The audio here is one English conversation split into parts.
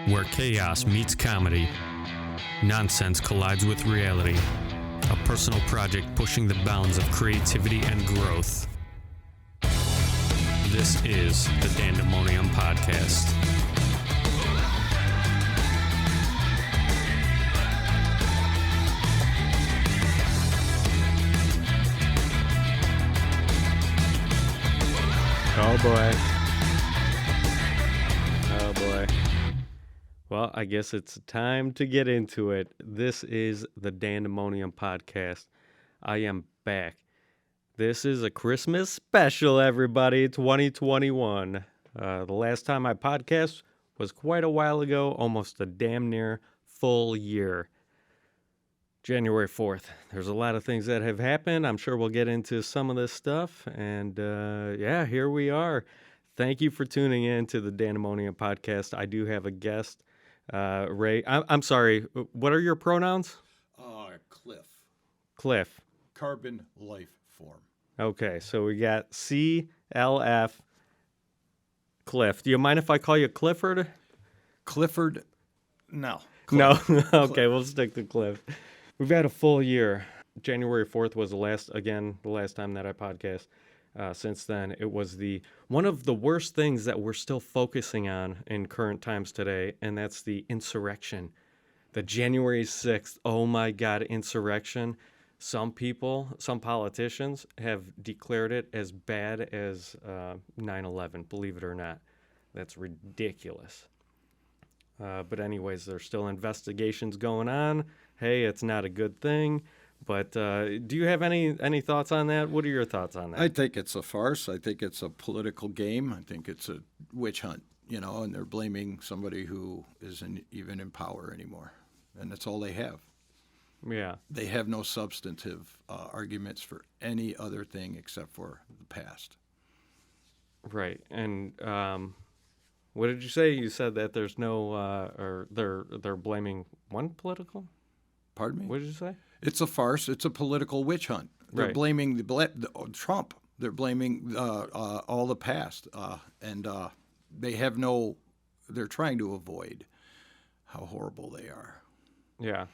Where chaos meets comedy, nonsense collides with reality. A personal project pushing the bounds of creativity and growth. This is the Dystonian Podcast. Oh boy. Oh boy. Well, I guess it's time to get into it. This is the Dystonian Podcast. I am back. This is a Christmas special, everybody, 2021. The last time I podcast was quite a while ago, almost a damn near full year. January 4th. There's a lot of things that have happened. I'm sure we'll get into some of this stuff. And here we are. Thank you for tuning in to the Dystonian Podcast. I do have a guest, Ray. I'm sorry. What are your pronouns? Cliff. Cliff. Carbon life form. Okay, so we got CLF. Cliff. Do you mind if I call you Clifford? Clifford? No. No? Cliff. Okay, we'll stick to Cliff. We've had a full year. January 4th was the last time that I podcast. Since then, it was one of the worst things that we're still focusing on in current times today, and that's the insurrection. The January 6th, oh my God, insurrection. Some politicians have declared it as bad as 9/11, believe it or not. That's ridiculous. But anyways, there's still investigations going on. Hey, it's not a good thing. But do you have any thoughts on that? What are your thoughts on that? I think it's a farce. I think it's a political game. I think it's a witch hunt, and they're blaming somebody who isn't even in power anymore. And that's all they have. Yeah. They have no substantive arguments for any other thing except for the past. Right. And what did you say? You said that there's no, or they're blaming one political? Pardon me? What did you say? It's a farce. It's a political witch hunt. They're Right. blaming Trump. They're blaming all the past, and they have no. They're trying to avoid how horrible they are. Yeah.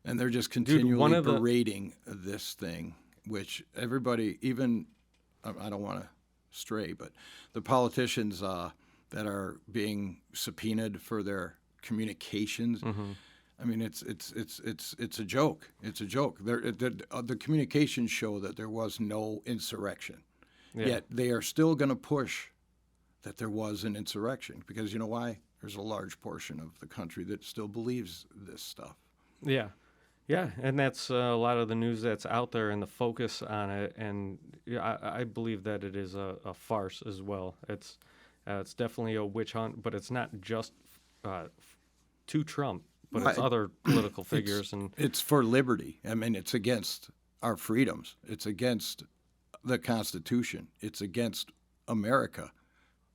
And they're just continually Dude, berating this thing, which everybody, even I don't want to stray, but the politicians that are being subpoenaed for their communications. Mm-hmm. I mean, it's a joke. It's a joke. The communications show that there was no insurrection, yet they are still going to push that there was an insurrection because you know why? There's a large portion of the country that still believes this stuff. Yeah. Yeah, and that's a lot of the news that's out there and the focus on it, and I believe that it is a farce as well. It's definitely a witch hunt, but it's not just to Trump. But it's other political figures. It's for liberty. I mean, it's against our freedoms. It's against the Constitution. It's against America.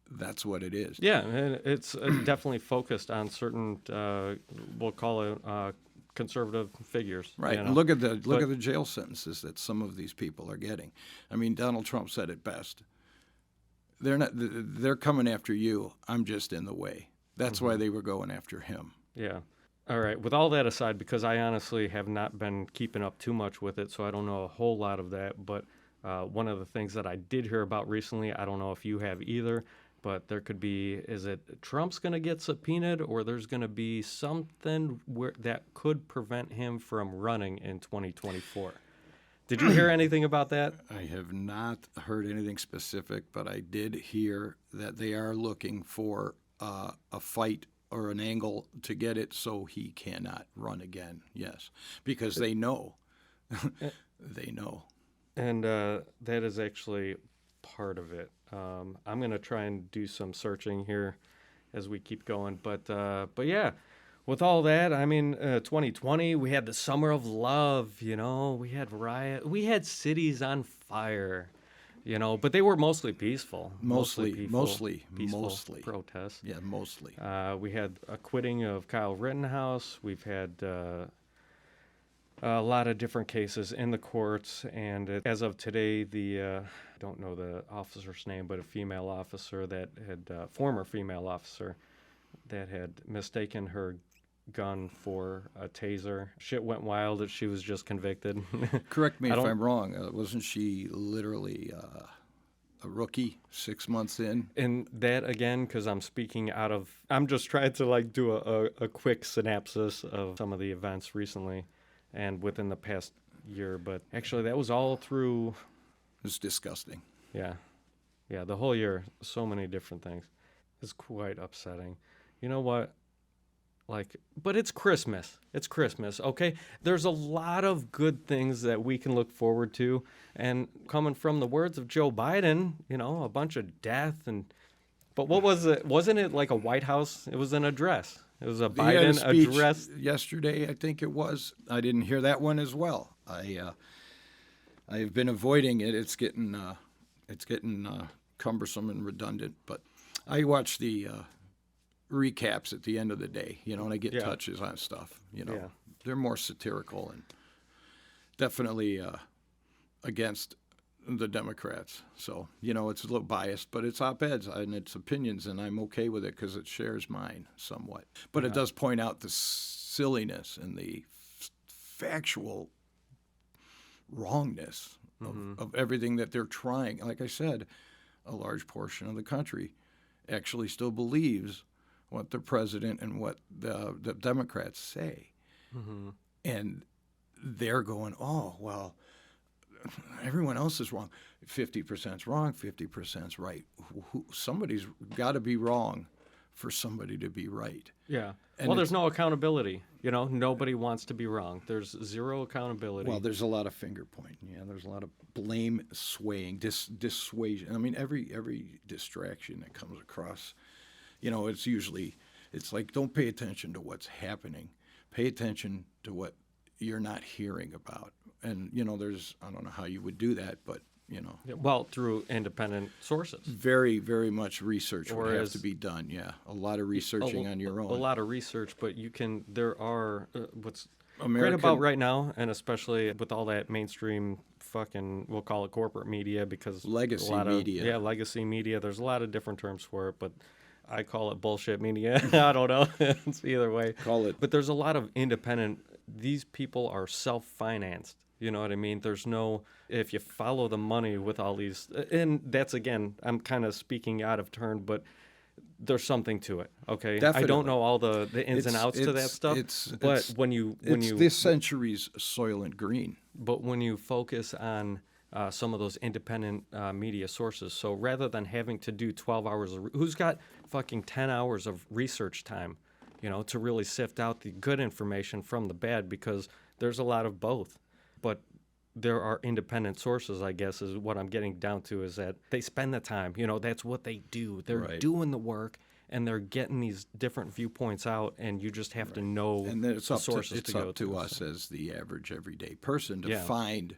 That's what it is. Yeah, and it's definitely focused on certain, we'll call it conservative figures. Right. And look at the jail sentences that some of these people are getting. I mean, Donald Trump said it best. They're coming after you. I'm just in the way. That's why they were going after him. Yeah. All right. With all that aside, because I honestly have not been keeping up too much with it, so I don't know a whole lot of that. But one of the things that I did hear about recently, I don't know if you have either, but there could be, is it Trump's going to get subpoenaed or there's going to be something that could prevent him from running in 2024? Did you hear anything about that? I have not heard anything specific, but I did hear that they are looking for a fight or an angle to get it so he cannot run again. Yes, because they know. They know. And that is actually part of it. I'm going to try and do some searching here as we keep going. But yeah, with all that, I mean, 2020, we had the summer of love, we had riot. We had cities on fire. But they were mostly peaceful. Mostly protests. Yeah, mostly. We had a acquitting of Kyle Rittenhouse. We've had a lot of different cases in the courts, and as of today, I don't know the officer's name, but a female officer that had, former female officer that had mistaken her gun for a taser. Shit went wild that she was just convicted. Correct me if I'm wrong. Wasn't she literally a rookie 6 months in? And that, again, because I'm just trying to like do a quick synopsis of some of the events recently and within the past year. But actually, that was all through. It's disgusting. Yeah. Yeah, the whole year, so many different things. It's quite upsetting. You know what? But it's Christmas. It's Christmas, okay? There's a lot of good things that we can look forward to. And coming from the words of Joe Biden, a bunch of death but what was it? Wasn't it like a White House? It was an address. It was a Biden address. Yesterday, I think it was. I didn't hear that one as well. I've been avoiding it. It's getting cumbersome and redundant. But I watch the recaps at the end of the day, and I get touches on stuff. They're more satirical and definitely against the Democrats. So, it's a little biased, but it's op-eds and it's opinions, and I'm okay with it because it shares mine somewhat. But it does point out the silliness and the factual wrongness of everything that they're trying. Like I said, a large portion of the country actually still believes what the president and what the Democrats say. And they're going, oh, well, everyone else is wrong. 50%'s wrong, 50%'s right. Somebody's got to be wrong for somebody to be right. Yeah. And there's no accountability. Nobody wants to be wrong. There's zero accountability. Well, there's a lot of finger pointing. Yeah, there's a lot of blame swaying, dissuasion. I mean, every distraction that comes across, it's like, don't pay attention to what's happening. Pay attention to what you're not hearing about. And, I don't know how you would do that, but, Well, through independent sources. Very, very much research would have to be done, yeah. A lot of researching on your own. A lot of research, but there are, what's great about right now, and especially with all that mainstream fucking, we'll call it corporate media, because legacy media. Yeah, legacy media. There's a lot of different terms for it, but I call it bullshit media. I don't know. It's either way. Call it. But there's a lot of independent, these people are self-financed. You know what I mean? There's no, if you follow the money with all these, and that's, again, I'm kind of speaking out of turn, but there's something to it, okay? Definitely. I don't know all the ins and outs to that stuff, but when you this century's Soylent Green. But when you focus on some of those independent media sources, so rather than having to do 12 hours, who's got fucking 10 hours of research time, to really sift out the good information from the bad, because there's a lot of both. But there are independent sources, I guess, is what I'm getting down to, is that they spend the time. That's what they do. They're doing the work, and they're getting these different viewpoints out, and you just have to know and then it's the up sources to, up to us as the average everyday person to find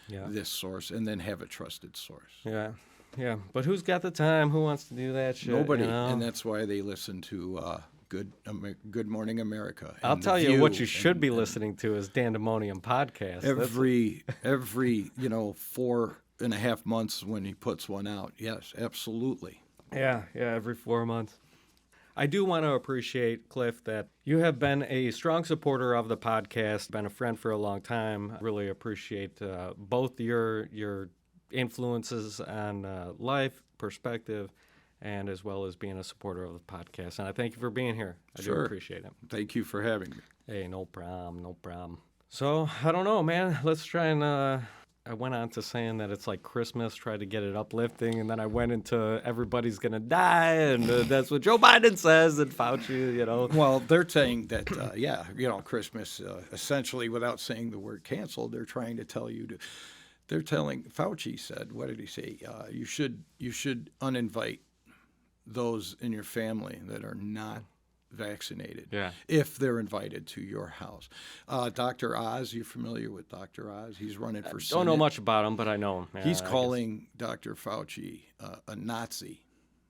this source and then have a trusted source. Yeah. Yeah. But who's got the time? Who wants to do that shit? Nobody. And that's why they listen to Good Morning America. I'll tell you what you should be listening to is Dandemonium Podcast. Every 4.5 months when he puts one out. Yes, absolutely. Yeah, every 4 months. I do want to appreciate, Cliff, that you have been a strong supporter of the podcast, been a friend for a long time. Really appreciate both your influences on life, perspective, and as well as being a supporter of the podcast. And I thank you for being here. I do appreciate it. Thank you for having me. Hey, no problem. So, I don't know, man. Let's try and... I went on to saying that it's like Christmas, tried to get it uplifting, and then I went into everybody's going to die, and that's what Joe Biden says, and Fauci, Well, they're saying that, Christmas, essentially, without saying the word canceled, they're trying to tell you to... They're telling... Fauci said, what did he say? You should uninvite those in your family that are not vaccinated, if they're invited to your house. Dr. Oz, you familiar with Dr. Oz? He's running for Senate. Don't know much about him, but I know him. Yeah, He's calling Dr. Fauci a Nazi.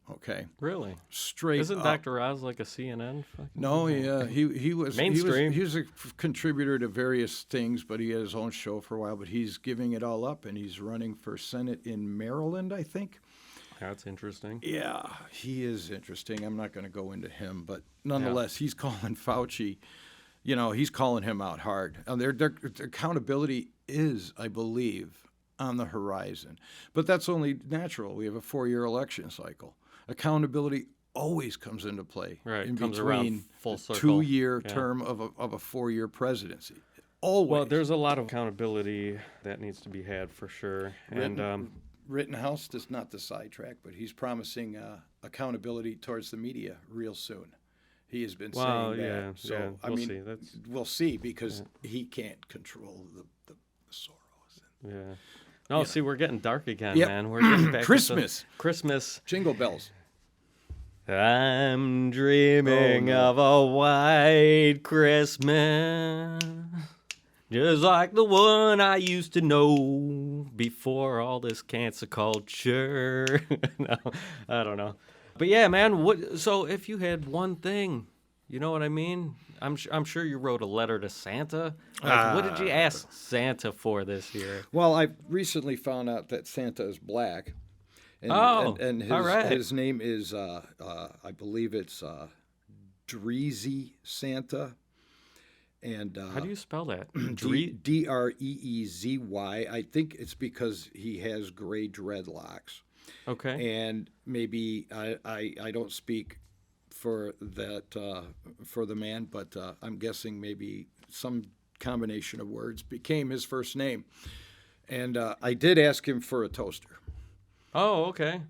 Okay. Really? Straight Isn't up. Dr. Oz like a CNN? No, he was mainstream. He was a contributor to various things, but he had his own show for a while. But he's giving it all up, and he's running for Senate in Maryland, I think. That's interesting. Yeah, he is interesting. I'm not going to go into him, but nonetheless, he's calling Fauci. He's calling him out hard. Their accountability is, I believe, on the horizon. But that's only natural. We have a 4-year election cycle. Accountability always comes into play in comes between around full the circle. 2-year term of a 4-year presidency. Always. Well, there's a lot of accountability that needs to be had for sure. Rittenhouse is not the sidetrack, but he's promising accountability towards the media real soon. He has been saying that. So we'll see. We'll see because he can't control the Soros. Yeah. No, see, we're getting dark again, Yep. man. We're getting back Christmas. to Christmas. Jingle bells. I'm dreaming of a white Christmas, just like the one I used to know before all this cancer culture. No, I don't know. But yeah, man, so if you had one thing, you know what I mean? I'm sure you wrote a letter to Santa. What did you ask Santa for this year? Well, I recently found out that Santa is black. And, and his, all right. His name is, I believe it's Dreezy Santa. And how do you spell that? Dreezy. I think it's because he has gray dreadlocks. Okay. And maybe I don't speak for that for the man, but I'm guessing maybe some combination of words became his first name. And I did ask him for a toaster. Oh, okay.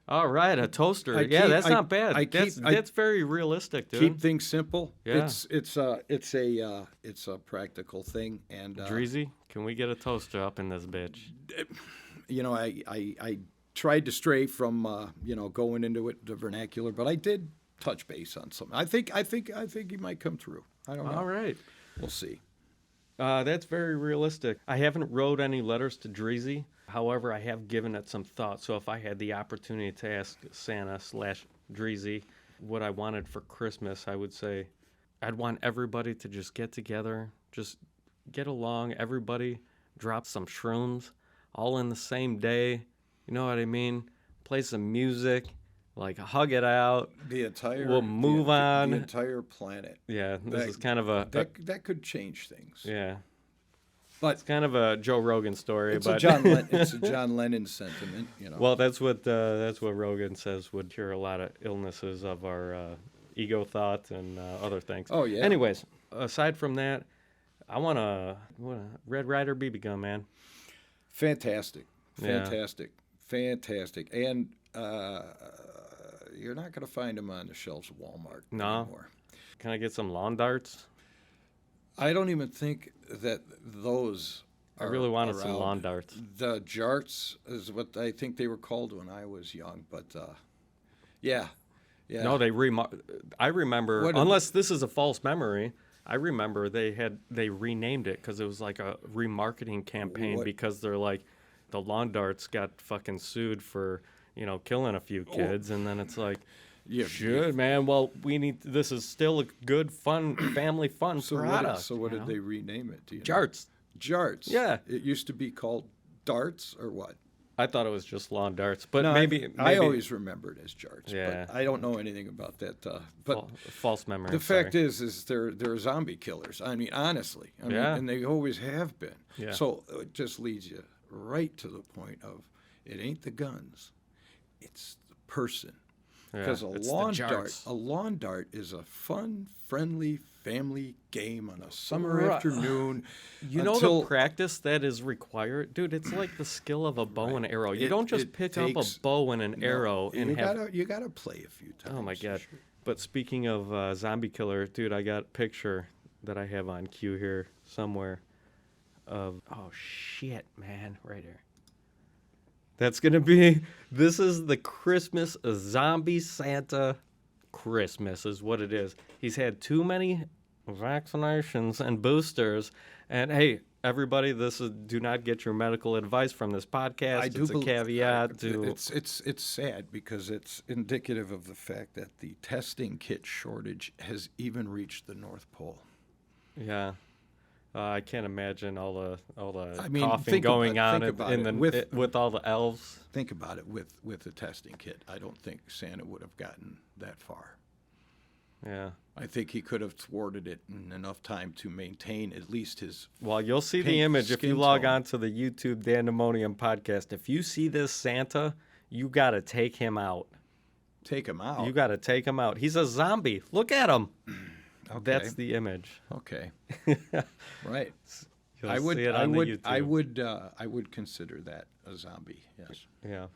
All right, a toaster. That's not bad. That's very realistic, dude. Keep things simple. Yeah. It's a practical thing. And Dreezy, can we get a toaster up in this bitch? I tried to stray from going into it the vernacular, but I did touch base on something. I think he might come through. I don't know. All right. We'll see. That's very realistic. I haven't wrote any letters to Dreezy. However, I have given it some thought. So if I had the opportunity to ask Santa/Dreezy what I wanted for Christmas, I would say I'd want everybody to just get together, just get along. Everybody drop some shrooms all in the same day. You know what I mean? Play some music, like hug it out. We'll move on. The entire planet. Yeah, this is kind of that could change things. Yeah. But it's kind of a Joe Rogan story. It's but a John Lennon sentiment, Well, that's what Rogan says would cure a lot of illnesses of our ego thought and other things. Oh yeah. Anyways, aside from that, I want a Red Ryder BB gun, man. Fantastic, Yeah. fantastic, and you're not going to find them on the shelves of Walmart anymore. Can I get some lawn darts? I don't even think that those I really wanted some around. lawn darts. The jarts is what I think they were called when I was young, but yeah. No, I remember, unless this is a false memory, I remember they renamed it because it was like a remarketing campaign because they're like, the lawn darts got fucking sued for, killing a few kids, and then it's like, yeah, shit, man. Well, this is still a good, fun, family fun product. What did they rename it? Do you know? Jarts. Jarts. Yeah. It used to be called darts or what? I thought it was just lawn darts, but No, maybe I always remembered it as jarts. Yeah. But I don't know anything about that. But false memory. the fact is they're zombie killers. I mean, honestly. And they always have been. Yeah. So it just leads you right to the point of it ain't the guns, it's the person. Because a lawn dart is a fun, friendly family game on a summer afternoon. The practice that is required, dude. It's like the skill of a bow and arrow. You don't just pick up a bow and an arrow and you gotta play a few times. Oh my god! Sure. But speaking of zombie killer, dude, I got a picture that I have on cue here somewhere. Oh shit, man, right here. This is the Christmas Zombie Santa Christmas is what it is. He's had too many vaccinations and boosters. And hey, everybody, do not get your medical advice from this podcast. It's a caveat to... It's sad because it's indicative of the fact that the testing kit shortage has even reached the North Pole. Yeah. I can't imagine all the I mean, coughing going on with with all the elves. Think about it with the testing kit. I don't think Santa would have gotten that far. Yeah. I think he could have thwarted it in enough time to maintain at least his. Well, you'll see the image if you log on to the YouTube Dandemonium podcast. If you see this Santa, you got to take him out. Take him out? You got to take him out. He's a zombie. Look at him. Okay. That's the image. Okay. Right. You'll I would see it on the YouTube. I would consider that a zombie. Yes. Yeah.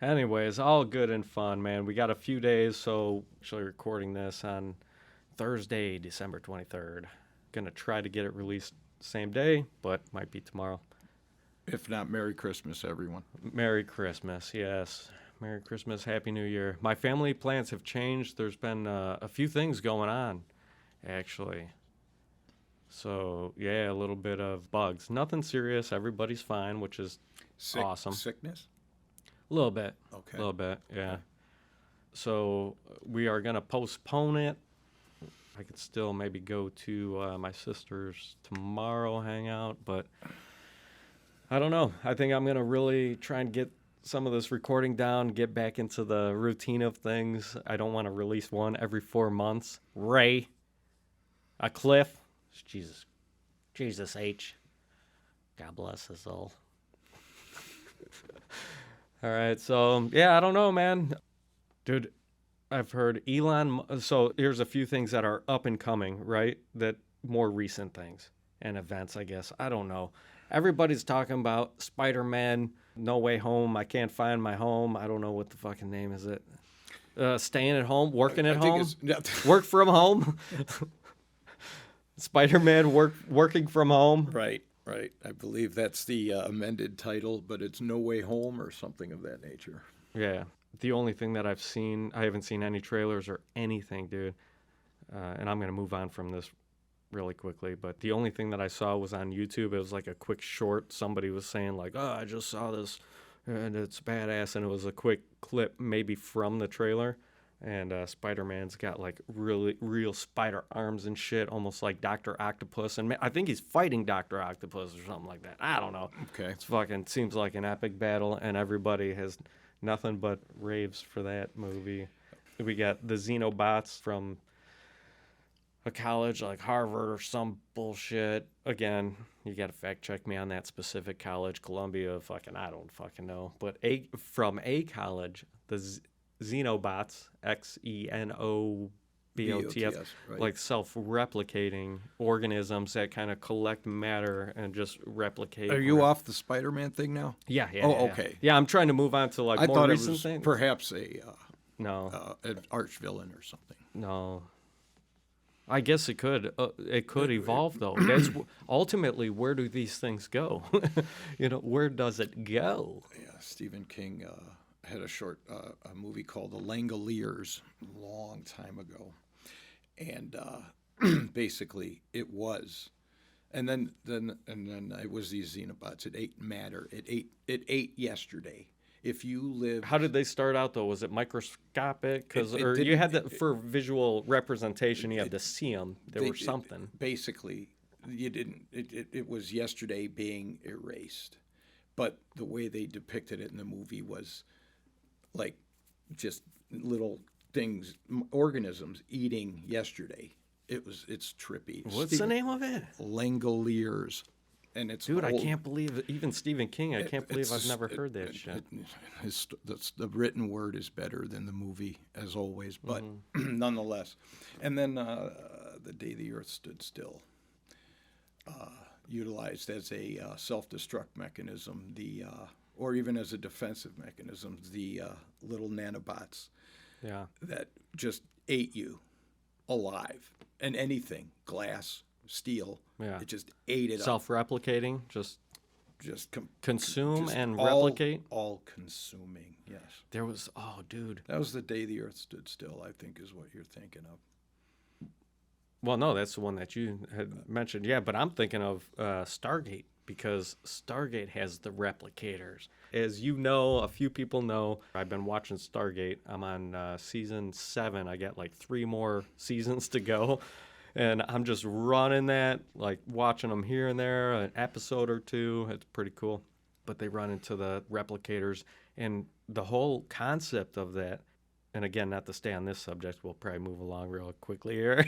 Anyways, all good and fun, man. We got a few days, so actually recording this on Thursday, December 23rd. Gonna try to get it released same day, but might be tomorrow. If not, Merry Christmas, everyone. Merry Christmas, yes. Merry Christmas, Happy New Year. My family plans have changed. There's been a few things going on, actually. So, yeah, a little bit of bugs. Nothing serious. Everybody's fine, which is awesome. Sickness? A little bit. Okay. A little bit, yeah. So we are going to postpone it. I could still maybe go to my sister's tomorrow, hang out, but I don't know. I think I'm going to really try and get some of this recording down, get back into the routine of things. I don't want to release one every 4 months. Ray, a Cliff, Jesus H. God bless us all. All right, so, yeah, I don't know, man. Dude, I've heard Elon... So here's a few things that are up and coming, right? That more recent things and events, I guess. I don't know. Everybody's talking about Spider-Man, No Way Home, I Can't Find My Home. I don't know what the fucking name is it. Staying at home, working at home, work from home. Spider-Man working from home. Right. I believe that's the amended title, but it's No Way Home or something of that nature. Yeah. The only thing that I've seen, I haven't seen any trailers or anything, dude. And I'm going to move on from this really quickly, but the only thing that I saw was on YouTube. It was like a quick short. Somebody was saying like, oh, I just saw this and it's badass. And it was a quick clip maybe from the trailer. And Spider-Man's got like really real spider arms and shit, almost like Dr. Octopus. And I think he's fighting Dr. Octopus or something like that. I don't know. Okay. It's fucking seems like an epic battle, and everybody has nothing but raves for that movie. We got the Xenobots from a college like Harvard or some bullshit. Again, you got to fact check me on that specific college, Columbia, I don't fucking know. But from a college, the Xenobots, Xenobots, right. like self-replicating organisms that kind of collect matter and just replicate. Are you off the Spider-Man thing now? Yeah. Okay. Yeah, I'm trying to move on to like I more thought recent it was things. perhaps No. an arch villain or something. No. I guess it could. It could evolve, though. That's ultimately, where do these things go? Where does it go? Yeah, Stephen King had a movie called The Langoliers a long time ago, and basically it was, and then it was these Xenobots. It ate matter. It ate yesterday. If you live, how did they start out though? Was it microscopic? Or you had that for visual representation. You had to see them. There was something. Basically, you didn't. It was yesterday being erased, but the way they depicted it in the movie was like just little things, organisms eating yesterday. It's trippy. What's the name of it? Langoliers. And it's dude, I can't believe even Stephen King. I can't believe I've never heard that shit. The written word is better than the movie, as always, but nonetheless. And then The Day the Earth Stood Still, utilized as a self-destruct mechanism, or even as a defensive mechanism, the little nanobots that just ate you alive, and anything, glass, steel. Yeah. It just ate it up. Self-replicating, just consume just and replicate. All consuming, yes. There was, dude. That was The Day the Earth Stood Still, I think is what you're thinking of. Well, no, that's the one that you had mentioned. Yeah, but I'm thinking of Stargate, because Stargate has the replicators. As you know, a few people know, I've been watching Stargate. I'm on season 7. I got like 3 more seasons to go. And I'm just running that, like watching them here and there, an episode or two. It's pretty cool. But they run into the replicators, and the whole concept of that, and again, not to stay on this subject, we'll probably move along real quickly here.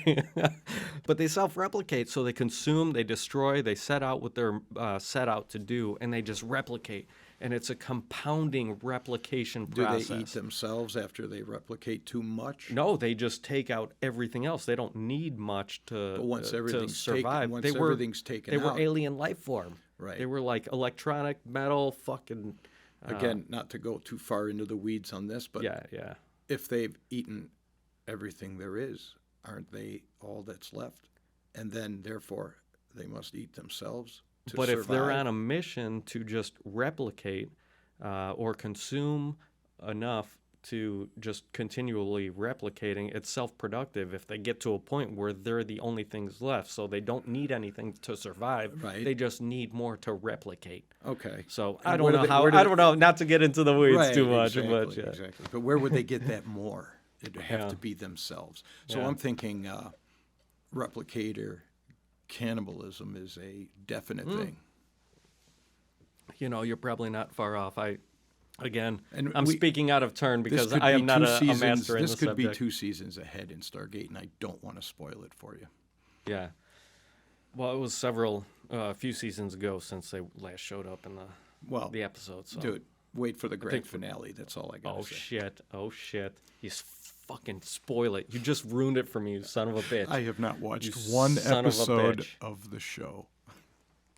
But they self-replicate, so they consume, they destroy, they set out what they're set out to do, and they just replicate. And it's a compounding replication process. Do they eat themselves after they replicate too much? No, they just take out everything else. They don't need much to, But once to everything's survive. taken, everything's taken They out, were alien life form. Right. They were like electronic, metal, fucking... Again, not to go too far into the weeds on this, but yeah. if they've eaten everything there is, aren't they all that's left? And then, therefore, they must eat themselves to But survive. if they're on a mission to just replicate or consume enough to just continually replicating, it's self-productive if they get to a point where they're the only things left. So they don't need anything to survive. Right. They just need more to replicate. Okay. So And I don't where know do they- how, where do I they- don't know, not to get into the weeds Right, too much. exactly, But, yeah. exactly. But where would they get that more? It'd have Yeah. to be themselves. So Yeah. I'm thinking replicator cannibalism is a definite thing. You know, you're probably not far off. And I'm speaking out of turn This because could I be am not two a seasons- master in This the could subject. be 2 seasons ahead in Stargate, and I don't want to spoil it for you. Yeah. Well, it was a few seasons ago since they last showed up in the episode. So. Dude, wait for the grand finale. That's all I got to say. Oh, shit. You fucking spoil it. You just ruined it for me, you son of a bitch. I have not watched You one son of a episode bitch. of the show.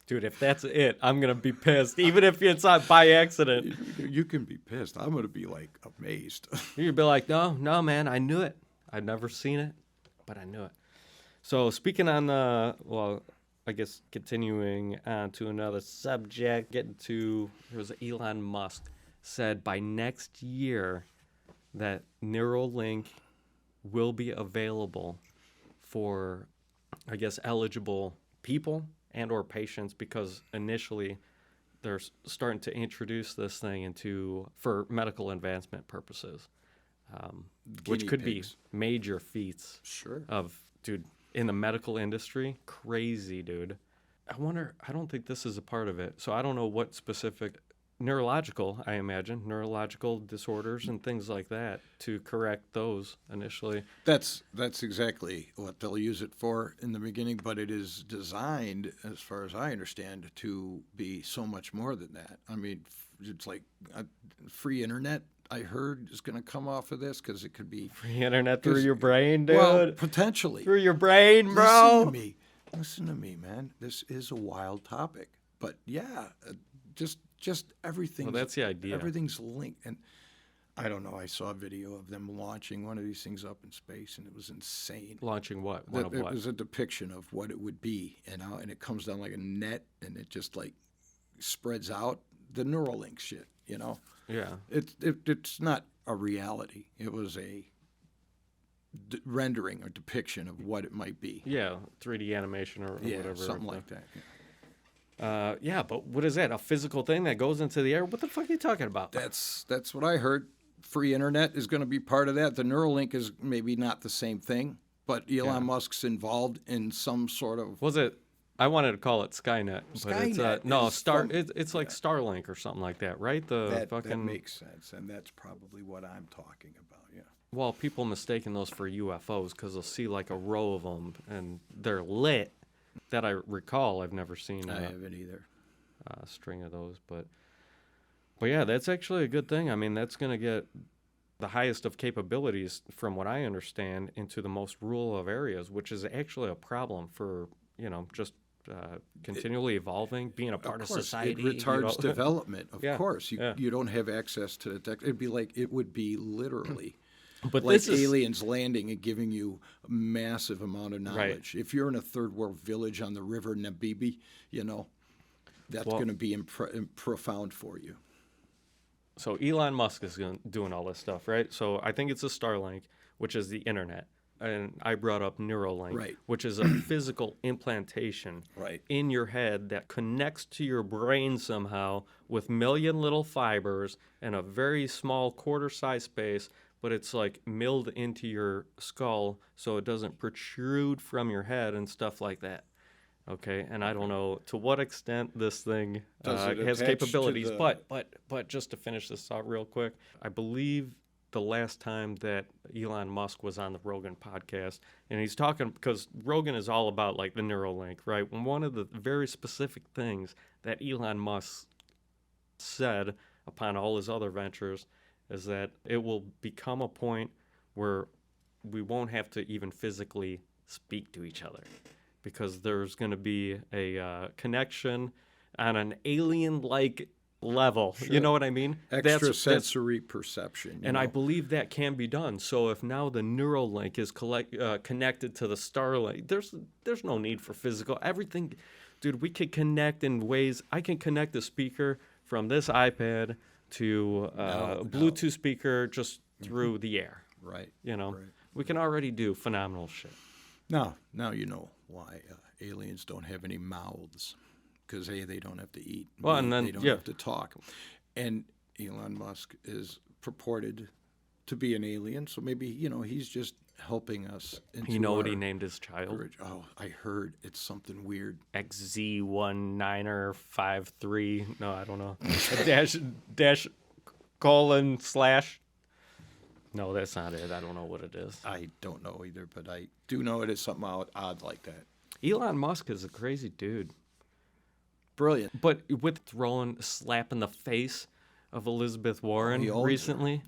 Dude, if that's it, I'm going to be pissed. Even if it's not by accident. You can be pissed. I'm going to be, like, amazed. You'd be like, no, man, I knew it. I'd never seen it, but I knew it. So speaking on I guess continuing on to another subject, getting to, there was Elon Musk said by next year that Neuralink will be available for, I guess, eligible people and or patients, because initially they're starting to introduce this thing for medical advancement purposes, which Guinea could pigs. be major feats Sure. of, dude, in the medical industry. Crazy, dude. I don't think this is a part of it. So I don't know what specific neurological disorders and things like that to correct those initially. That's exactly what they'll use it for in the beginning, but it is designed, as far as I understand, to be so much more than that. I mean, it's like free internet, I heard, is going to come off of this, because it could be... Free internet through your brain, dude. Well, potentially. Through your brain, bro. Listen to me, man. This is a wild topic. But yeah, just everything. Well, that's the idea. Everything's linked. And I don't know, I saw a video of them launching one of these things up in space, and it was insane. Launching what? It was a depiction of what it would be, and it comes down like a net, and it just like spreads out. The Neuralink shit, you know? Yeah. It's not a reality. It was a rendering or depiction of what it might be. Yeah, 3D animation or whatever. Something like that. Yeah, but what is that? A physical thing that goes into the air? What the fuck are you talking about? That's what I heard. Free internet is going to be part of that. The Neuralink is maybe not the same thing, but Elon Musk's involved in some sort of... Was it? I wanted to call it Skynet, but Skynet it's like Starlink or something like that, right? That makes sense, and that's probably what I'm talking about. Yeah. Well, people mistaking those for UFOs because they'll see like a row of them and they're lit. That I recall, I've never seen. I haven't either. A string of those, but yeah, that's actually a good thing. I mean, that's going to get the highest of capabilities, from what I understand, into the most rural of areas, which is actually a problem for just continually evolving, being a part of society. It retards development. Of Yeah, course, yeah. you don't have access to the tech. It would be literally. But like this is aliens landing and giving you a massive amount of knowledge. Right. If you're in a third world village on the river Nabibi, that's going to be profound for you. So Elon Musk is doing all this stuff, right? So I think it's a Starlink, which is the internet. And I brought up Neuralink, Right. which is a physical implantation Right. in your head that connects to your brain somehow with million little fibers in a very small quarter-size space, but it's like milled into your skull so it doesn't protrude from your head and stuff like that. Okay, and I don't know to what extent this thing has capabilities, but just to finish this out real quick, I believe the last time that Elon Musk was on the Rogan podcast, and he's talking, because Rogan is all about like the Neuralink, right? And one of the very specific things that Elon Musk said upon all his other ventures is that it will become a point where we won't have to even physically speak to each other, because there's going to be a connection on an alien-like level. Sure. You know what I mean? Extrasensory perception. And I believe that can be done. So if now the Neuralink is connected to the Starlink, there's no need for physical. Everything, dude, we could connect in ways. I can connect a speaker from this iPad to a Bluetooth speaker just through the air. Right. We can already do phenomenal shit. Now you know why aliens don't have any mouths, because they don't have to eat. Well, and then they don't have to talk. And Elon Musk is purported to be an alien, so maybe he's just helping us. You know what he named his child? Courage. Oh, I heard it's something weird. XZ1953. No, I don't know. dash colon slash. No, that's not it. I don't know what it is. I don't know either, but I do know it is something odd like that. Elon Musk is a crazy dude. Brilliant. But with throwing a slap in the face of Elizabeth Warren recently,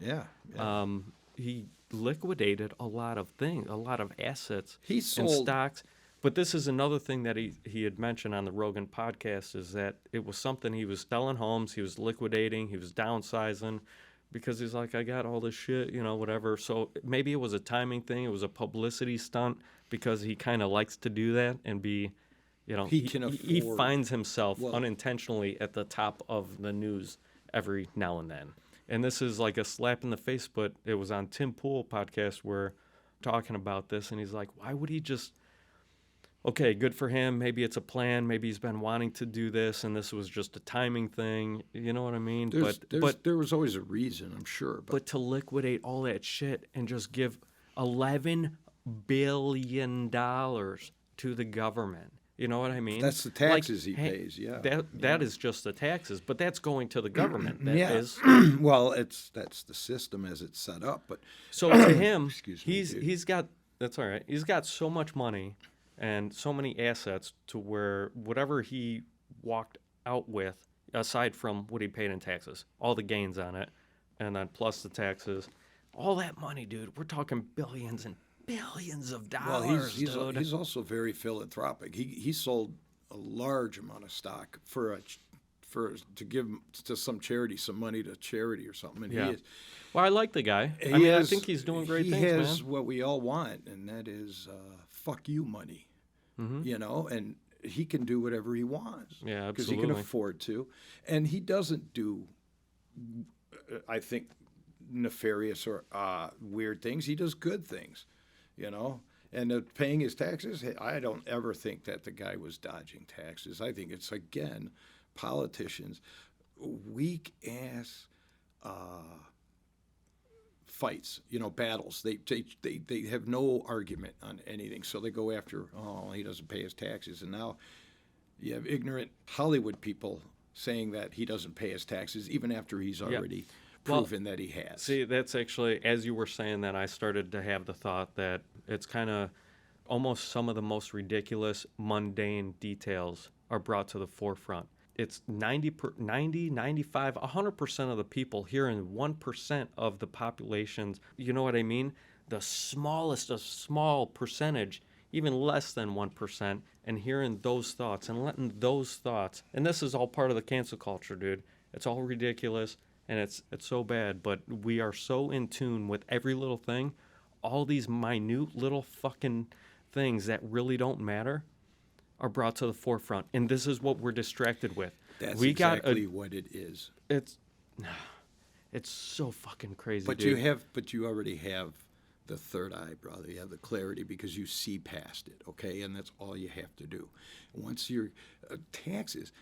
he liquidated a lot of things, a lot of assets and stocks. But this is another thing that he had mentioned on the Rogan podcast, is that it was something he was selling homes, he was liquidating, he was downsizing, because he's like, I got all this shit, whatever. So maybe it was a timing thing. It was a publicity stunt, because he kind of likes to do that and be, he finds himself unintentionally at the top of the news every now and then. And this is like a slap in the face, but it was on Tim Pool podcast where talking about this, and he's like, why would he just, okay, good for him. Maybe it's a plan. Maybe he's been wanting to do this, and this was just a timing thing. You know what I mean? But there was always a reason, I'm sure. But to liquidate all that shit and just give $11 billion to the government. You know what I mean? That's the taxes he pays, yeah. That is just the taxes, but that's going to the government. That is. Well, that's the system as it's set up. But so to him, he's got, that's all right. He's got so much money and so many assets to where whatever he walked out with, aside from what he paid in taxes, all the gains on it, and then plus the taxes, all that money, dude, we're talking billions and billions of dollars. Well, he's also very philanthropic. He sold a large amount of stock to give to some charity, some money to charity or something. And well, I like the guy. I think he's doing great things, man. He has what we all want, and that is fuck you money. Mm-hmm. And he can do whatever he wants. Yeah, absolutely. Because he can afford to. And he doesn't do, I think, nefarious or weird things. He does good things, And paying his taxes, I don't ever think that the guy was dodging taxes. I think it's, again, politicians, weak-ass fights, battles. They have no argument on anything, so they go after, he doesn't pay his taxes. And now you have ignorant Hollywood people saying that he doesn't pay his taxes even after he's already proven that he has. See, that's actually, as you were saying that, I started to have the thought that it's kind of almost some of the most ridiculous, mundane details are brought to the forefront. It's 90, 95, 100% of the people hearing 1% of the population's, you know what I mean? The smallest of small percentage, even less than 1%, and hearing those thoughts and letting those thoughts, and this is all part of the cancel culture, dude. It's all ridiculous, and it's so bad, but we are so in tune with every little thing, all these minute little fucking things that really don't matter are brought to the forefront, and this is what we're distracted with. That's exactly what it is. It's so fucking crazy. But dude. you already have the third eye, brother. You have the clarity because you see past it, okay? And that's all you have to do. Once your taxes,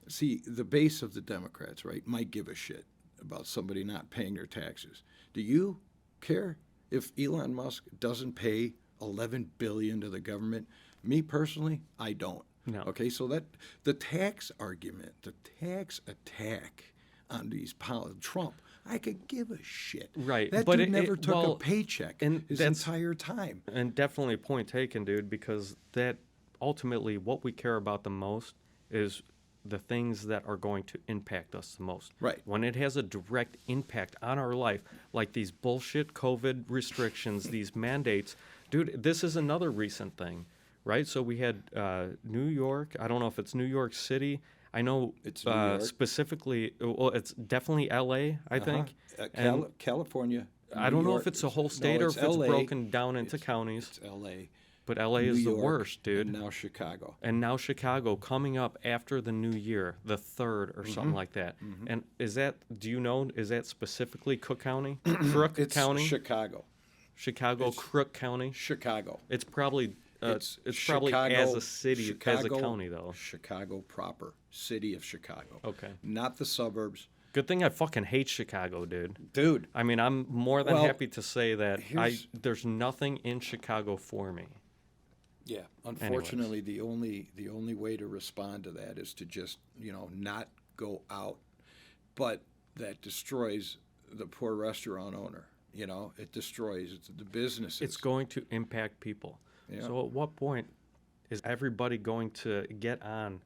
see, the base of the Democrats, right, might give a shit about somebody not paying their taxes. Do you? care if Elon Musk doesn't pay $11 billion to the government. Me personally, I don't. No. Okay, so that the tax argument, the tax attack on these Trump, I could give a shit. Right, That but dude never took a paycheck and his that's- entire time. And definitely point taken, dude, because that ultimately what we care about the most is the things that are going to impact us the most. Right. When it has a direct impact on our life, like these bullshit COVID restrictions, these mandates, dude, this is another recent thing, right? So we had New York. I don't know if it's New York City. I know It's New York. specifically, well, it's definitely LA, I think. And California. I don't know if it's a whole state or if it's LA. broken down into counties. It's L.A. But LA New is the York, worst, dude. And now Chicago. And now Chicago coming up after the new year, the 3rd or something like that. And is that, do you know, is that specifically Cook County? Crook It's County? Chicago. Chicago, Crook County? Chicago. It's probably it's probably Chicago, as a city, as a Chicago, county, though. Chicago proper, city of Chicago. Okay. Not the suburbs. Good thing I fucking hate Chicago, dude. Dude, I mean, I'm more than Well, happy to say that there's nothing in Chicago for me. yeah. Unfortunately, the only way to respond to that is to just, not go out. But that destroys the poor restaurant owner. It destroys the businesses. It's going to impact people. Yeah. So at what point is everybody going to get on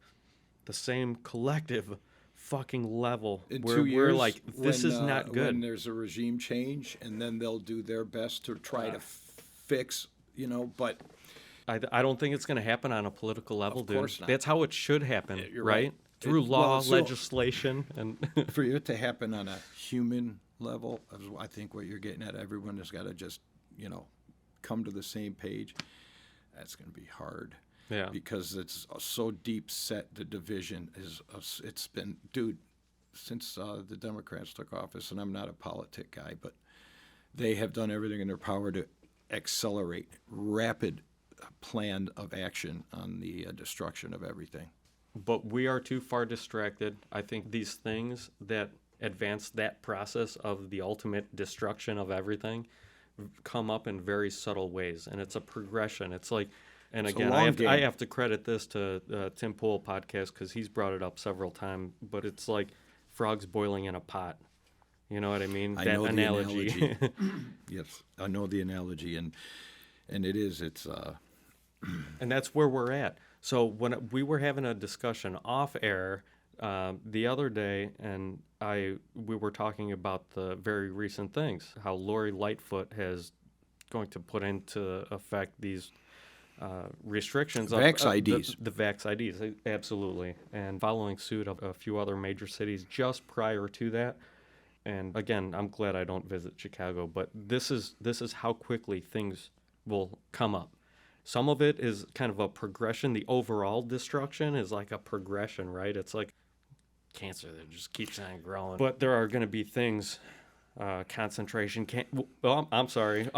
the same collective fucking level in where 2 we're years, like, this is not good? When there's a regime change, and then they'll do their best to try to fix, but I don't think it's going to happen on a political level, Of dude. course not. That's how it should happen, You're right? right. Through law, so- legislation, and for it to happen on a human level, I think what you're getting at, everyone has got to just, come to the same page. That's going to be hard. yeah. Because it's so deep set. The division it's been, dude, since the Democrats took office, and I'm not a politic guy, but they have done everything in their power to accelerate rapid plan of action on the destruction of everything. But we are too far distracted. I think these things that advance that process of the ultimate destruction of everything come up in very subtle ways, and it's a progression. It's like, and It's a again, long I game. have to credit this to Tim Pool podcast because he's brought it up several times. But it's like frogs boiling in a pot. You know what I mean? I that know the analogy. Yes, I know the analogy, and it's And that's where we're at. So when we were having a discussion off air the other day, and we were talking about the very recent things, how Lori Lightfoot has going to put into effect these restrictions. Vax IDs. The Vax IDs, absolutely. And following suit of a few other major cities just prior to that. And again, I'm glad I don't visit Chicago, but this is how quickly things will come up. Some of it is kind of a progression. The overall destruction is like a progression, right? It's like cancer that just keeps on growing. But there are going to be things, concentration camp. Well, I'm sorry.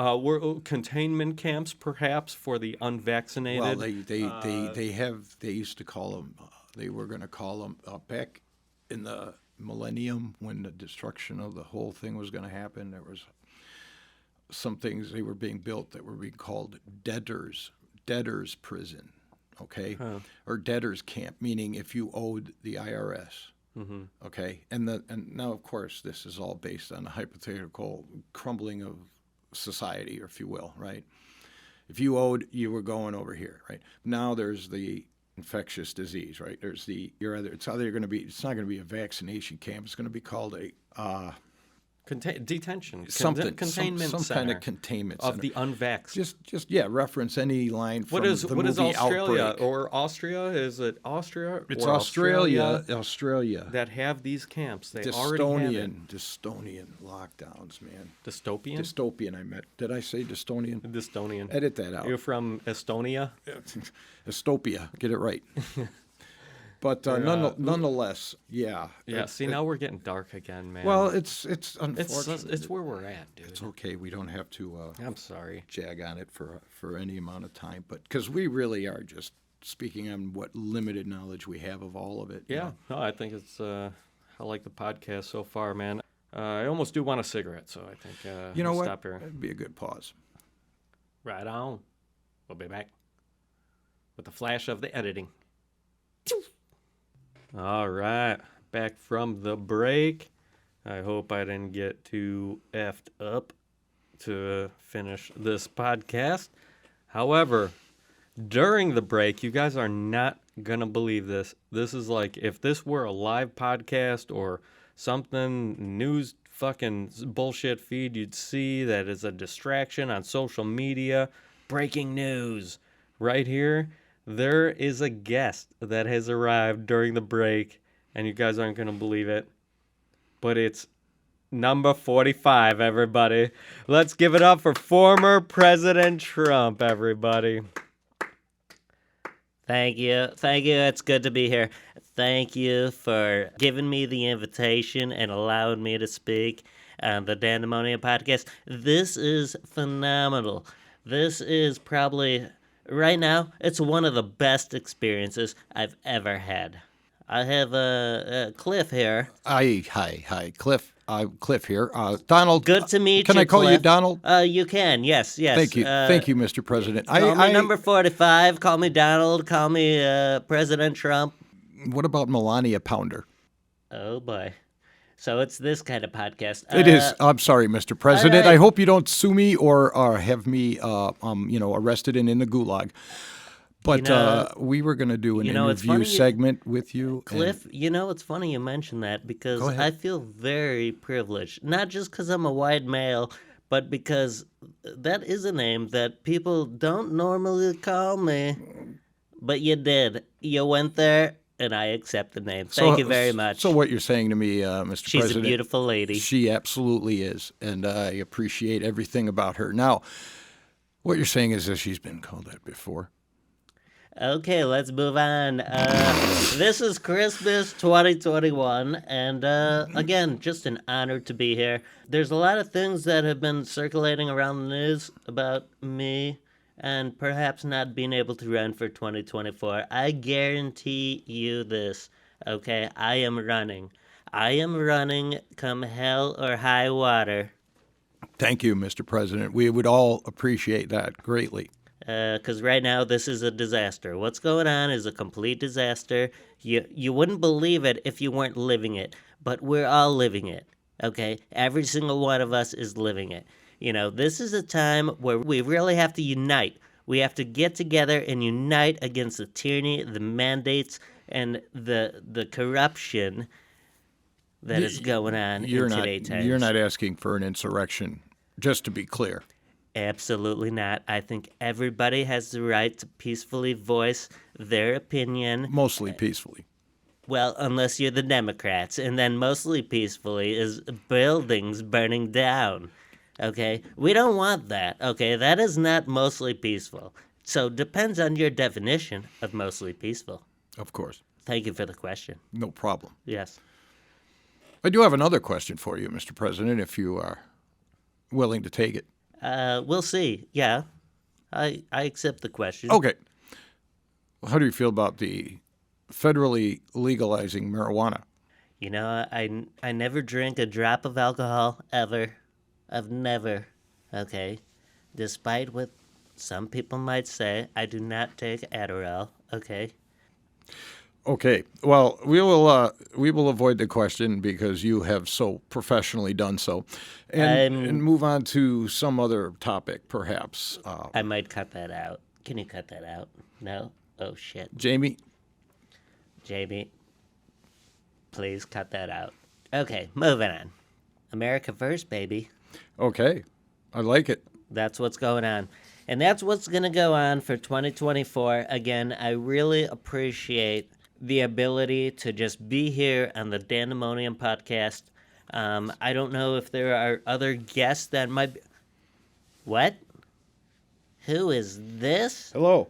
Containment camps, perhaps, for the unvaccinated. well, they used to call them. They were going to call them back in the millennium when the destruction of the whole thing was going to happen. There was some things they were being built that were being called debtors prison, okay, or debtors camp, meaning if you owed the IRS, okay, and now of course this is all based on a hypothetical crumbling of society, or if you will, right? If you owed, you were going over here, right? Now there's the infectious disease, right? There's it's not going to be a vaccination camp. It's going to be called a detention. Containment center kind of containment of center. the unvaxxed. Just reference any line from What is the movie Australia Outbreak. or Austria? Is it Austria? It's or Australia. that have these camps. They already have it. Dystonian lockdowns, man. Dystopian? Dystopian, I meant. Did I say Dystonian? Dystonian. Edit that out. You're from Estonia? Dystopia. Get it right. But nonetheless, yeah. Yeah. See, now we're getting dark again, man. Well, it's unfortunate. It's where we're at, dude. It's okay. We don't have to I'm sorry. jag on it for any amount of time, but because we really are just speaking on what limited knowledge we have of all of it. Yeah. No, I think it's. I like the podcast so far, man. I almost do want a cigarette, so I think You know we'll what? stop here. That'd be a good pause. Right on. We'll be back with the flash of the editing. All right, back from the break. I hope I didn't get too effed up to finish this podcast. However, during the break, you guys are not going to believe this. This is like if this were a live podcast or something, news fucking bullshit feed you'd see that is a distraction on social media. Breaking news. Right here, there is a guest that has arrived during the break, and you guys aren't going to believe it. But it's number 45, everybody. Let's give it up for former President Trump, everybody. Thank you. Thank you. It's good to be here. Thank you for giving me the invitation and allowing me to speak on the Dystonian podcast. This is phenomenal. This is probably, right now, it's one of the best experiences I've ever had. I have Cliff here. Hi, Cliff. Cliff here. Donald. Good to meet you, Can I call you Cliff. Donald? You can, yes. Thank you. Thank you, Mr. President. Call me number 45. Call me Donald. Call me President Trump. What about Melania Pounder? Oh, boy. So it's this kind of podcast. It is. I'm sorry, Mr. President. right. I hope you don't sue me or have me, arrested and in the gulag. But we were going to do an interview segment with you. Cliff, it's funny you mention that because Go ahead. I feel very privileged. Not just because I'm a white male, but because that is a name that people don't normally call me. But you did. You went there, and I accept the name. Thank you very much. So what you're saying to me, Mr. She's President. a beautiful lady. She absolutely is, and I appreciate everything about her. Now, what you're saying is that she's been called that before. Okay, let's move on. This is Christmas 2021, and again, just an honor to be here. There's a lot of things that have been circulating around the news about me and perhaps not being able to run for 2024. I guarantee you this, okay? I am running. I am running come hell or high water. Thank you, Mr. President. We would all appreciate that greatly. Because right now this is a disaster. What's going on is a complete disaster. You wouldn't believe it if you weren't living it, but we're all living it, okay? Every single one of us is living it. This is a time where we really have to unite. We have to get together and unite against the tyranny, the mandates, and the corruption that is going on in today's times. You're not asking for an insurrection, just to be clear. Absolutely not. I think everybody has the right to peacefully voice their opinion. Mostly peacefully. Well, unless you're the Democrats, and then mostly peacefully is buildings burning down. Okay? We don't want that. Okay? That is not mostly peaceful. So depends on your definition of mostly peaceful. Of course. Thank you for the question. No problem. Yes. I do have another question for you, Mr. President, if you are willing to take it. We'll see. Yeah. I accept the question. Okay. Well, how do you feel about the federally legalizing marijuana? I never drink a drop of alcohol, ever. I've never, okay? Despite what some people might say, I do not take Adderall, okay? Okay. Well, we will avoid the question because you have so professionally done so, and move on to some other topic, perhaps. I might cut that out. Can you cut that out? No? Oh, shit. Jamie, please cut that out. Okay, moving on. America first, baby. Okay. I like it. That's what's going on. And that's what's going to go on for 2024. Again, I really appreciate the ability to just be here on the Dystonian podcast. I don't know if there are other guests that might be... What? Who is this? Hello.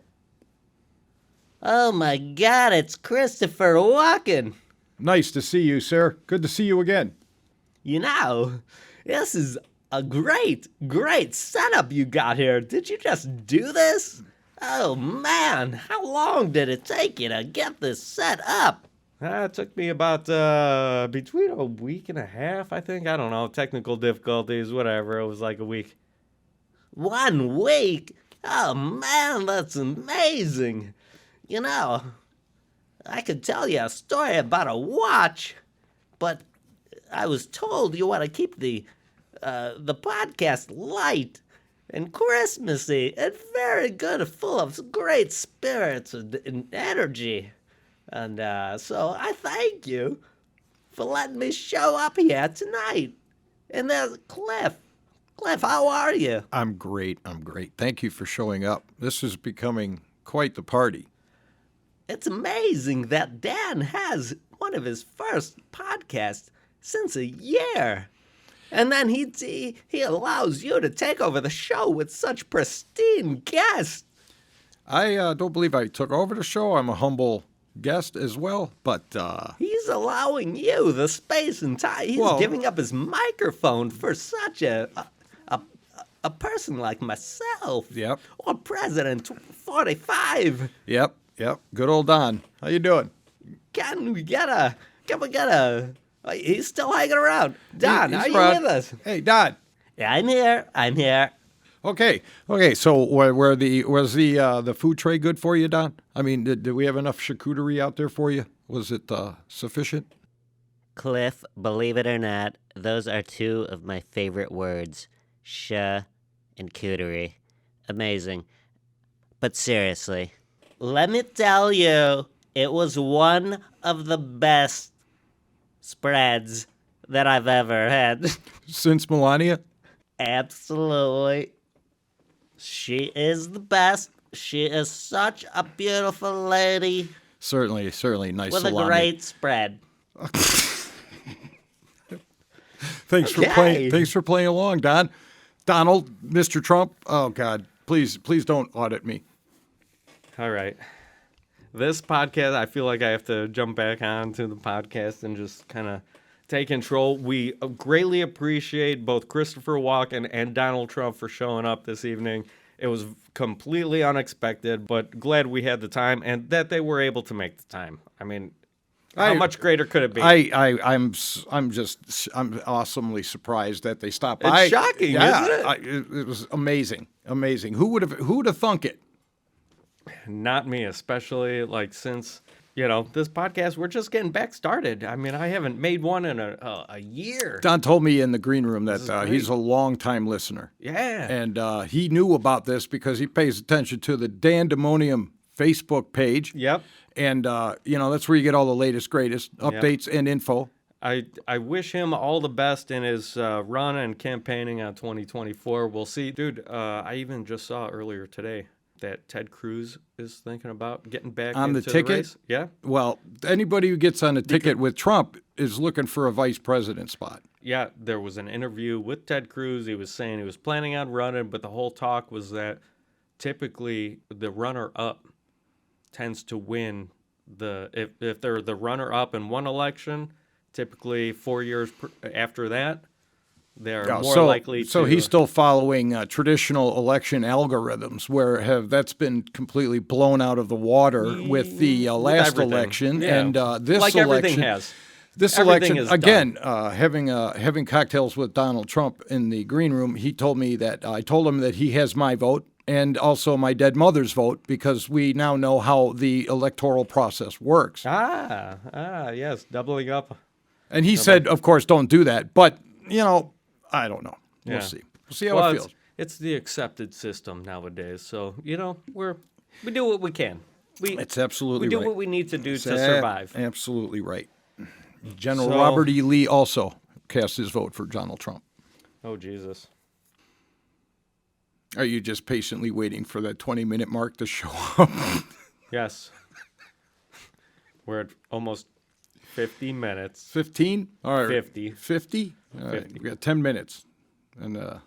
Oh my God, it's Christopher Walken. Nice to see you, sir. Good to see you again. This is a great setup you got here. Did you just do this? Oh man, how long did it take you to get this set up? It took me about between a week and a half, I think. I don't know. Technical difficulties, whatever. It was like a week. 1 week? Oh man, that's amazing. You know, I could tell you a story about a watch, but I was told you want to keep the podcast light and Christmassy and very good, full of great spirits and energy. And so I thank you for letting me show up here tonight. And there's Cliff. Cliff, how are you? I'm great. Thank you for showing up. This is becoming quite the party. It's amazing that Dan has one of his first podcasts since a year. And then he allows you to take over the show with such pristine guests. I don't believe I took over the show. I'm a humble guest as well, but He's allowing you the space and time. He's giving up his microphone for such a person like myself. Yep. Or President 45. Yep. Good old Don. How you doing? Can we get a he's still hanging around. Don, He's are you around. with us? Hey, Don. Yeah, I'm here. Okay. So was the food tray good for you, Don? I mean, did we have enough charcuterie out there for you? Was it sufficient? Cliff, believe it or not, those are two of my favorite words. And cootery. Amazing. But seriously, let me tell you, it was one of the best spreads that I've ever had. Since Melania? Absolutely. She is the best. She is such a beautiful lady Certainly nice with salami. a great spread. Thanks for playing along, Don. Donald, Mr. Trump. Oh God, please don't audit me. All right. This podcast, I feel like I have to jump back onto the podcast and just kind of take control. We greatly appreciate both Christopher Walken and Donald Trump for showing up this evening. It was completely unexpected, but glad we had the time and that they were able to make the time. I mean, how much greater could it be? I'm awesomely surprised that they stopped by. It's shocking, isn't it? It was amazing. Who would have thunk it? Not me, especially like since, this podcast, we're just getting back started. I mean, I haven't made one in a year. Don told me in the green room that he's a long-time listener. Yeah. And he knew about this because he pays attention to the Dandemonium Facebook page. Yep. And, that's where you get all the latest, greatest updates and info. I wish him all the best in his run and campaigning on 2024. We'll see. Dude, I even just saw earlier today that Ted Cruz is thinking about getting back on into the ticket. Race. Yeah. Well, anybody who gets on a ticket with Trump is looking for a vice president spot. Yeah, there was an interview with Ted Cruz. He was saying he was planning on running, but the whole talk was that typically the runner-up tends to win if they're the runner-up in one election, typically 4 years after that, they're more likely to... So he's still following traditional election algorithms that's been completely blown out of the water with the last election. Yeah. And this like election... everything has. This Everything election, is again, having cocktails with Donald Trump in the green room, he told me that I told him that he has my vote and also my dead mother's vote because we now know how the electoral process works. Yes, doubling up. And he said, of course, don't do that. But, I don't know. We'll see. We'll see how it feels. It's the accepted system nowadays. So, we do what we can. It's absolutely we do right. what we need to do to survive. Absolutely right. General Robert E. Lee also cast his vote for Donald Trump. Oh, Jesus. Are you just patiently waiting for that 20-minute mark to show up? Yes. We're at almost 50 minutes. 15? All right. 50. 50? All right. We got 10 minutes. And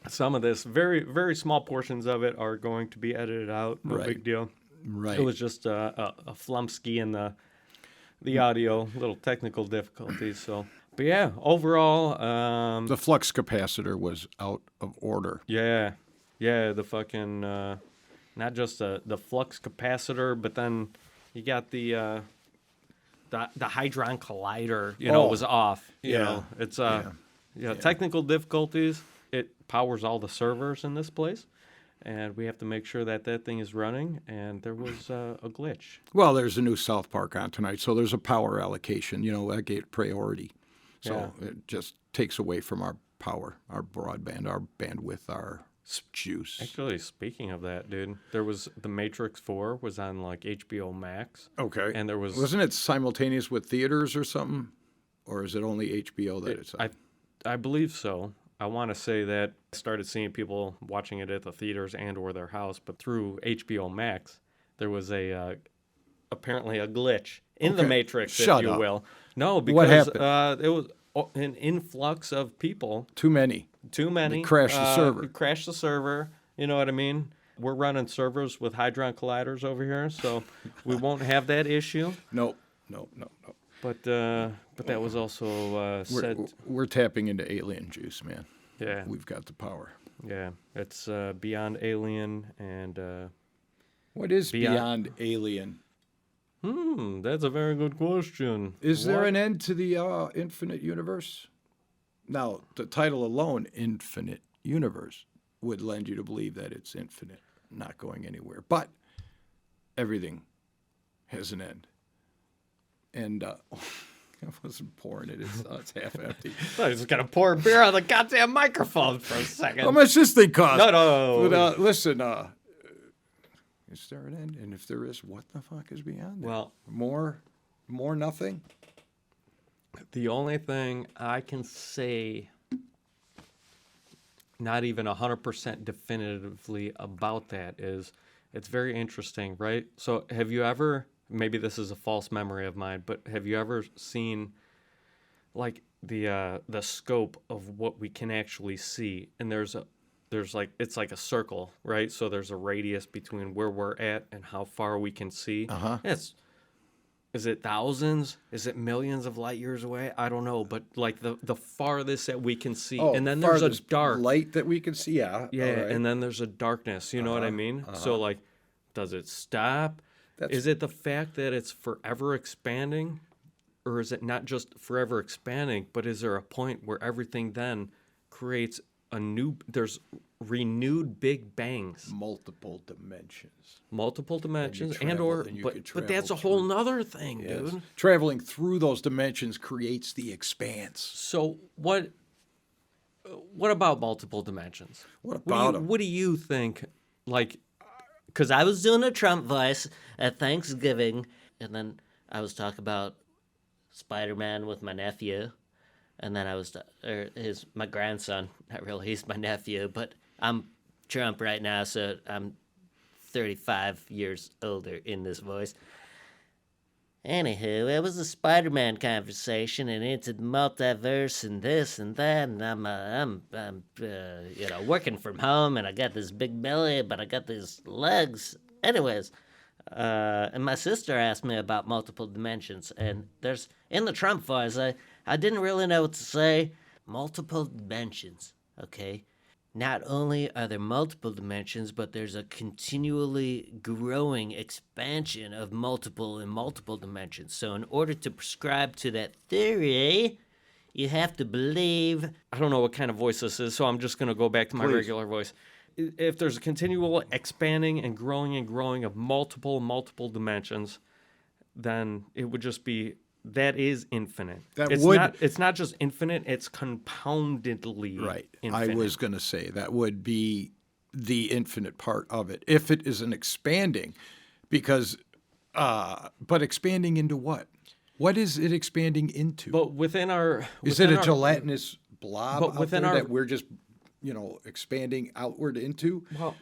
some of this, very, very small portions of it are going to be edited out. No big deal. Right. It was just a flumsky in the audio, little technical difficulties. So, but yeah, overall, the flux capacitor was out of order. Yeah, the fucking not just the flux capacitor, but then you got the the Hadron Collider, Oh. was off. You Yeah. know, it's technical difficulties. It powers all the servers in this place, and we have to make sure that thing is running. And there was a glitch. Well, there's a new South Park on tonight, so there's a power allocation. That gave priority. So it just takes away from our power, our broadband, our bandwidth, our juice. Actually, speaking of that, dude, there was The Matrix 4 was on like HBO Max. Okay. And there wasn't it simultaneous with theaters or something, or is it only HBO that it's on? I believe so. I want to say that I started seeing people watching it at the theaters and or their house, but through HBO Max, there was apparently a glitch in The Matrix, Shut if you up. will. No, because What happened? it was an influx of people. Too many. Too many. crashed the server. It crashed the server. You know what I mean? We're running servers with Hadron Colliders over here, so we won't have that issue. Nope. But that was also said. We're tapping into alien juice, man. Yeah, We've got the power. yeah. It's beyond alien and. What is beyond alien? That's a very good question. Is there an end to the infinite universe? Now, the title alone, Infinite Universe, would lend you to believe that it's infinite, not going anywhere. But everything has an end. And I wasn't pouring it. It's half empty. I was gonna pour beer on the goddamn microphone for a second. How much this thing cost? No. But, listen, is there an end? And if there is, what the fuck is beyond that? Well, More nothing? the only thing I can say, not even 100% definitively about that, is it's very interesting, right? So have you ever, maybe this is a false memory of mine, but have you ever seen like the scope of what we can actually see? And it's like a circle, right? So there's a radius between where we're at and how far we can see. Uh-huh. Is it thousands? Is it millions of light years away? I don't know, but like the farthest that we can see, and then there's a farthest dark light that we can see. Yeah. yeah, all right. and then there's a darkness. You know what I mean? So like, does it stop? Is it the fact that it's forever expanding, or is it not just forever expanding, but is there a point where everything then creates there's renewed big bangs, multiple dimensions. But that's a whole nother thing, dude. Traveling through those dimensions creates the expanse. So what about multiple dimensions? What about them? What do you think? Like, Because I was doing a Trump voice at Thanksgiving, and then I was talking about Spider-Man with my nephew, and then I was, my grandson, not really, he's my nephew, but I'm Trump right now, so I'm 35 years older in this voice. Anywho, it was a Spider-Man conversation, and into the multiverse and this and that, and I'm working from home, and I got this big belly, but I got these legs. Anyways, and my sister asked me about multiple dimensions, and there's, in the Trump voice, I didn't really know what to say. Multiple dimensions, okay? Not only are there multiple dimensions, but there's a continually growing expansion of multiple and multiple dimensions. So in order to prescribe to that theory, you have to believe... I don't know what kind of voice this is, so I'm just going to go back to my regular voice. If there's a continual expanding and growing of multiple dimensions, then it would just be... That is infinite. It's not just infinite, it's compoundedly infinite. I was going to say that would be the infinite part of it. If it isn't expanding, because, but expanding into what? What is it expanding into? But within our... Is it a gelatinous blob but within out there our, that we're just, expanding outward into? Well,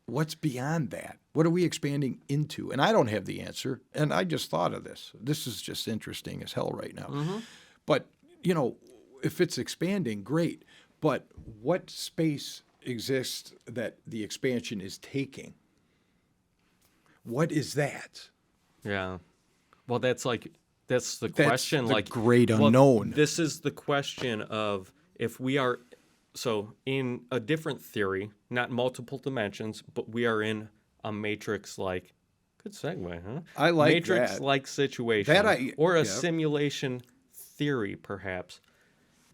What's beyond that? What are we expanding into? And I don't have the answer. And I just thought of this. This is just interesting as hell right now. Mm-hmm. But, if it's expanding, great. But what space exists that the expansion is taking? What is that? Yeah. Well, that's the question. The great unknown. This is the question of if we are... So in a different theory, not multiple dimensions, but we are in a matrix-like Good segue, huh? I like Matrix-like situation, or a yeah. simulation theory, perhaps.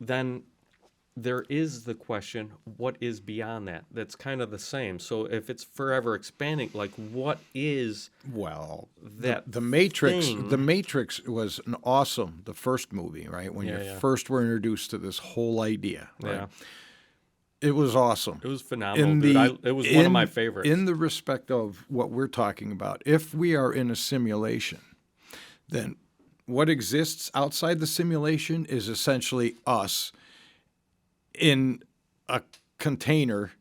Then there is the question, what is beyond that? That's kind of the same. So if it's forever expanding, like what is the Matrix? thing? The Matrix was the first movie, right? When you first were introduced to this whole idea, right? Yeah. It was awesome. It was phenomenal, dude. It was one of my favorites. In the respect of what we're talking about, if we are in a simulation, then what exists outside the simulation is essentially us in a container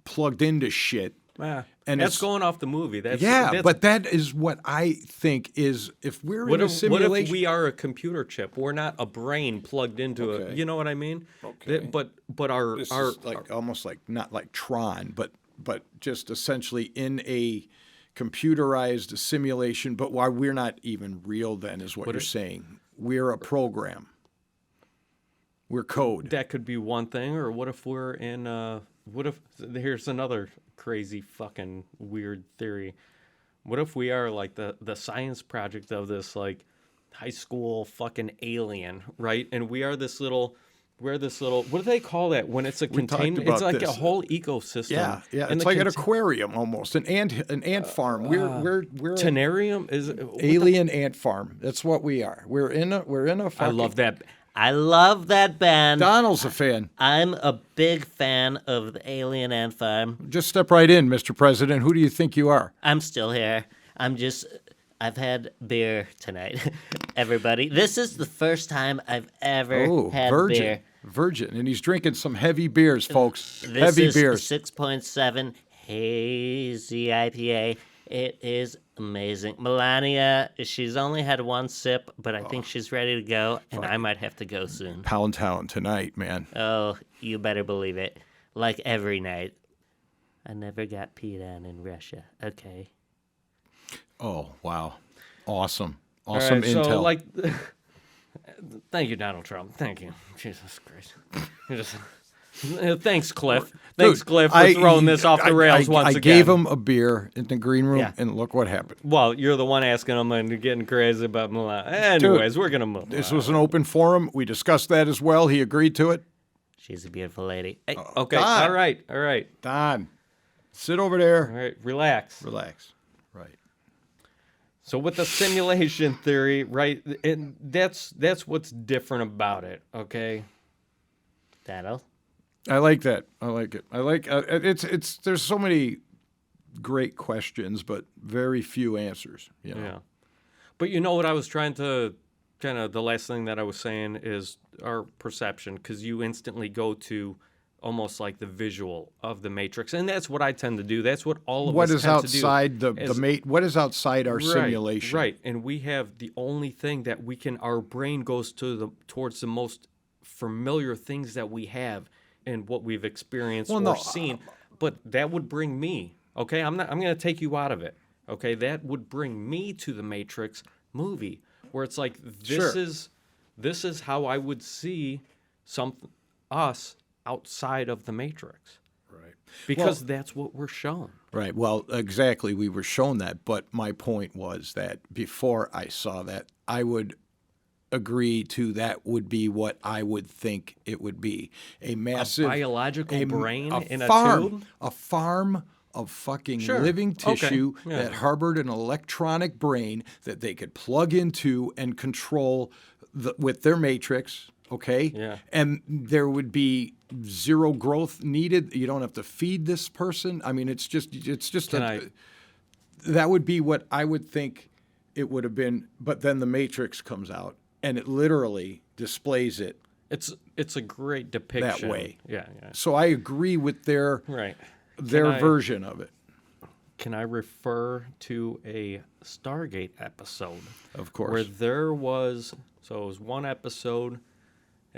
plugged into shit. And that's going off the movie. That's but that is what I think is, if we're in a simulation. What if we are a computer chip? We're not a brain plugged into it. You know what I mean? Okay. But our This is like almost like not like Tron, but just essentially in a computerized simulation. But why we're not even real then is what you're saying. We're a program. We're code. That could be one thing. Or what if we're in? What if here's another crazy fucking weird theory? What if we are like the science project of this like high school fucking alien, right? And we're this little. What do they call that when it's a container? It's like a whole ecosystem. Yeah. It's like an aquarium almost, an ant farm. We're Tenarium is alien ant farm. That's what we are. We're in a fucking, I love that band. Donald's a fan. I'm a big fan of the Alien Ant Farm. Just step right in, Mr. President. Who do you think you are? I'm still here. I've had beer tonight, everybody. This is the first time I've ever had beer. Virgin. And he's drinking some heavy beers, folks. This heavy is beers. 6.7 hazy IPA. It is amazing. Melania, she's only had one sip, but I think she's ready to go, and I might have to go soon. Pound Town tonight, man. Oh, you better believe it. Like every night. I never got peed on in Russia. Okay. Oh, wow. Awesome. Awesome right, intel. So, thank you, Donald Trump. Thank you. Jesus Christ. Thanks, Cliff. Thanks, Cliff, for throwing this off the rails once again. I gave him a beer in the green room, and look what happened. Well, you're the one asking him and getting crazy about Milan. Anyways, we're going to move. This was an open forum. We discussed that as well. He agreed to it. She's a beautiful lady. Hey, okay, Don. All right. Don, sit over there. All right, relax. Right. So with the simulation theory, right, and that's what's different about it, okay? I like that. I like it. I like it's. There's so many great questions, but very few answers. You know? Yeah. But you know what I was trying to the last thing that I was saying is our perception, because you instantly go to almost like the visual of the Matrix, and that's what I tend to do. That's what all of us tend to do. What is outside what is outside our simulation? Right, and we have the only thing that we can. Our brain goes towards the most familiar things that we have and what we've experienced seen. But that would bring me. Okay, I'm going to take you out of it. Okay, that would bring me to the Matrix movie, where it's like this is how I would see us outside of the Matrix. Right. Because that's what we're shown. Right. Well, exactly. We were shown that. But my point was that before I saw that, I would agree to that would be what I would think it would be. A biological brain in a tube? A farm of fucking living tissue that harbored an electronic brain that they could plug into and control with their matrix. Okay. Yeah. And there would be zero growth needed. You don't have to feed this person. I mean, that would be what I would think it would have been. But then the Matrix comes out and it literally displays it. It's a great depiction that way. Yeah. So I agree with their version of it. Can I refer to a Stargate episode? Of course. Where there was one episode.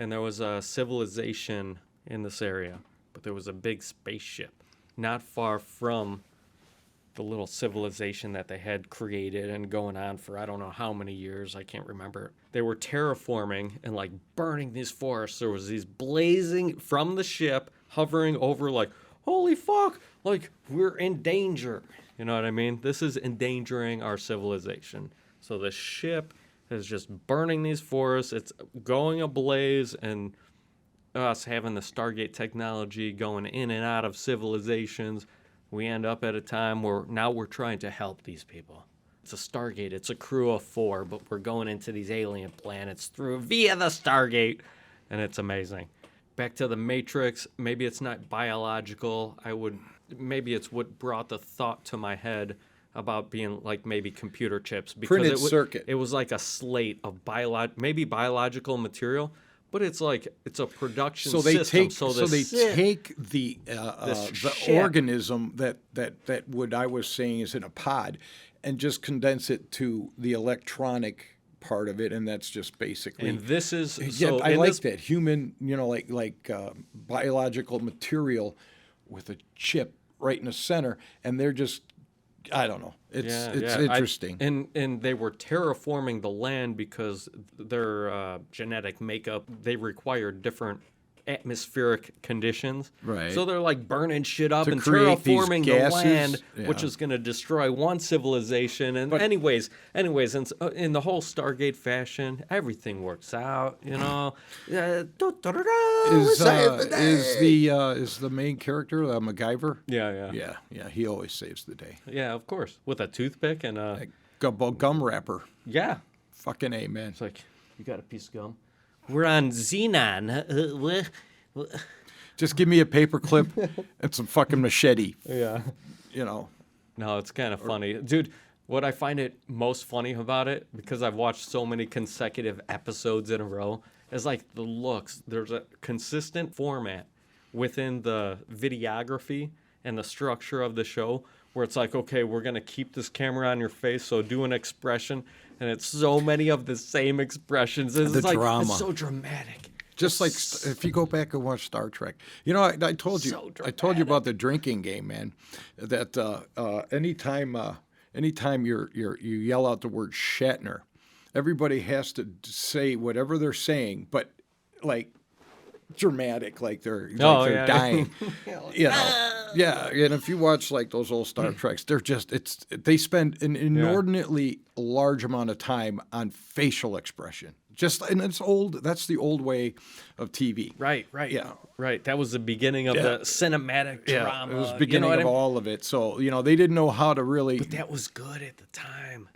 And there was a civilization in this area, but there was a big spaceship not far from the little civilization that they had created and going on for I don't know how many years. I can't remember. They were terraforming and like burning these forests. There was these blazing from the ship, hovering over like, holy fuck, like we're in danger. You know what I mean? This is endangering our civilization. So the ship is just burning these forests. It's going ablaze, and us having the Stargate technology going in and out of civilizations, we end up at a time where now we're trying to help these people. It's a Stargate. It's a crew of 4, but we're going into these alien planets via the Stargate, and it's amazing. Back to the Matrix. Maybe it's not biological. Maybe it's what brought the thought to my head about being like maybe computer chips, because Printed circuit. It was like a slate of maybe biological material, but it's a production So they system. take the ship. organism that what I was saying is in a pod, and just condense it to the electronic part of it, and that's just basically. And this is I like that human, like biological material with a chip right in the center, and they're just, I don't know. It's interesting. And they were terraforming the land because their genetic makeup, they required different atmospheric conditions. Right. So they're like burning shit up To and create these terraforming the gases. land, Yeah. which is going to destroy one civilization. And anyways, in the whole Stargate fashion, everything works out, you know. Is the main character MacGyver? Yeah. Yeah. He always saves the day. Yeah, of course. With a toothpick and Gum wrapper. yeah. Fucking amen. It's like, you got a piece of gum? We're on Xenon. Just give me a paper clip and some fucking machete. Yeah. You know. No, it's kind of funny. Dude, what I find it most funny about it, because I've watched so many consecutive episodes in a row, is like the looks. There's a consistent format within the videography and the structure of the show where it's like, okay, we're going to keep this camera on your face, so do an expression. And it's so many of the same expressions. It's The like, drama. it's so dramatic. Just like if you go back and watch Star Trek, you know, I told you, So I told you about the drinking game, man. That anytime you yell out the word Shatner, everybody has to say whatever they're saying, but like dramatic, like they're dying. You know, yeah. And if you watch like those old Star Treks, they spend an inordinately large amount of time on facial expression. And it's old. That's the old way of TV. Right. Yeah. Right. That was the beginning of the cinematic drama. It was the beginning of all of it. So, they didn't know how to really. But that was good at the time.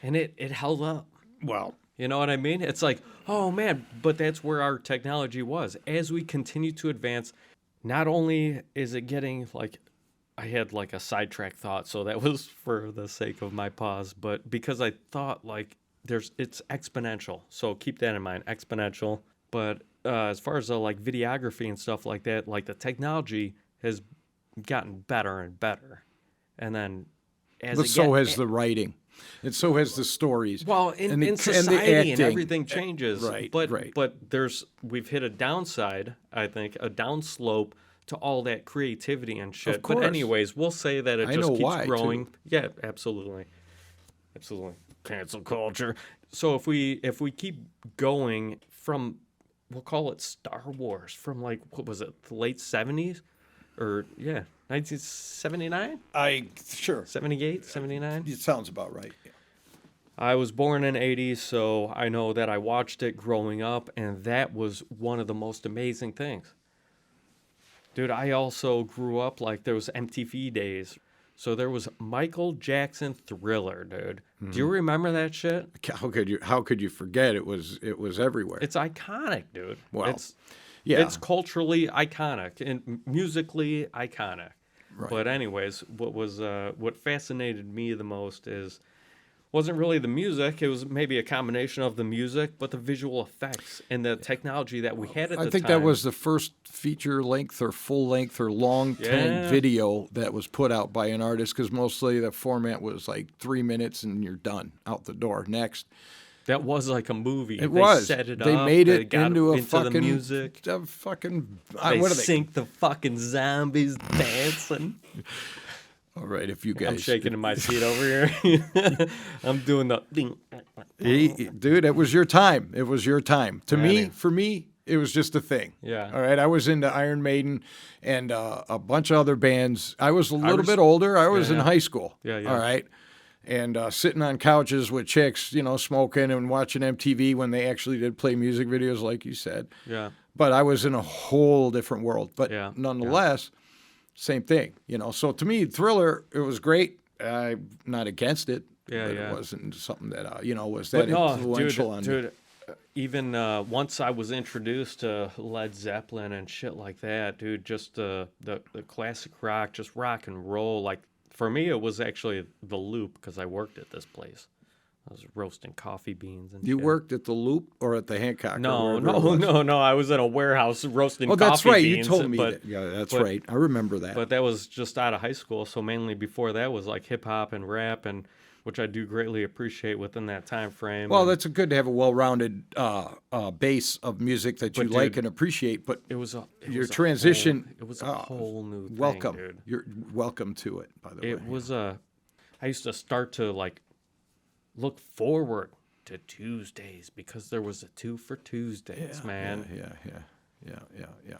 And it held up. Well. You know what I mean? It's like, oh, man, but that's where our technology was. As we continue to advance, not only is it getting, like, I had, like, a sidetrack thought, so that was for the sake of my pause, but because I thought, like, it's exponential. So keep that in mind, exponential. But as far as, like, videography and stuff like that, like, the technology has gotten better and better. And then But so has the writing. And so has the stories. Well, in society and everything changes. Right. But we've hit a downside, I think, a downslope to all that creativity and shit. Of course. But anyways, we'll say that it I just know keeps why, growing. too. Yeah, absolutely. Cancel culture. So if we keep going from, we'll call it Star Wars, from like, what was it, the late 70s? Or, 1979? 78, 79? It sounds about right. Yeah. I was born in 80s, so I know that I watched it growing up, and that was one of the most amazing things. Dude, I also grew up, like, there was MTV days. So there was Michael Jackson Thriller, dude. Mm-hmm. Do you remember that shit? How could you forget? It was everywhere. It's iconic, dude. Well, It's culturally iconic and musically iconic. Right. But anyways, what fascinated me the most wasn't really the music. It was maybe a combination of the music, but the visual effects and the technology that we had at the time. I think that was the first feature length or full length or long 10 video that was put out by an artist, because mostly the format was like 3 minutes and you're done, out the door. Next. That was like a movie. It they was. Set it they up. made They it got into a into fucking the music. They They sync the fucking zombies dancing. All right, if you guys. I'm shaking in my seat over here. I'm doing the thing. Dude, it was your time. It was your time. For me, It was just a thing. Yeah. All right. I was into Iron Maiden and a bunch of other bands. I was a little bit older. I was in high school. Yeah, yeah. All right. And sitting on couches with chicks, you know, smoking and watching MTV when they actually did play music videos, like you said. Yeah. But I was in a whole different world. But Yeah. nonetheless, same thing, you know. So to me, Thriller, it was great. I'm not against it. Yeah, but yeah. It wasn't something that, you know, was that But no, influential on me. dude, even once I was introduced to Led Zeppelin and shit like that, dude, just the classic rock, just rock and roll. Like, for me, it was actually the Loop because I worked at this place. I was roasting coffee beans and You shit. worked at the Loop or at the Hancock? No, or wherever it was? no. I was in a warehouse roasting Oh, coffee that's right. beans. You told me but, that. Yeah, that's but- right. I remember that. But that was just out of high school, so mainly before that was like hip hop and rap, and which I do greatly appreciate within that time frame. Well, and that's good to have a well-rounded base of music that you But, like dude, and appreciate. But it was a it your was a transition. Whole, it was a whole new thing, welcome. dude. You're welcome to it. By the way, It was a. I used to start to like look forward to Tuesdays because there was a 2 for Tuesdays, man. Yeah.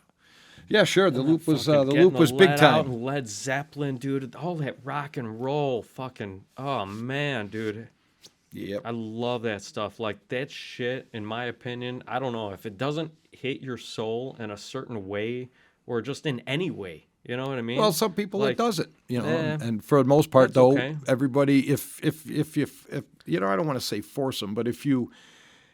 Yeah, sure. The Loop was Fucking the getting Loop was the big Let Out time. and Led Zeppelin, dude. All that rock and roll, fucking. Oh man, dude. Yep. I love that stuff. Like that shit, in my opinion, I don't know if it doesn't hit your soul in a certain way or just in any way. You know what I mean? Well, some people it Like, doesn't, you know, eh, and for the most part, that's though, okay. everybody, if you know, I don't want to say force them, but if you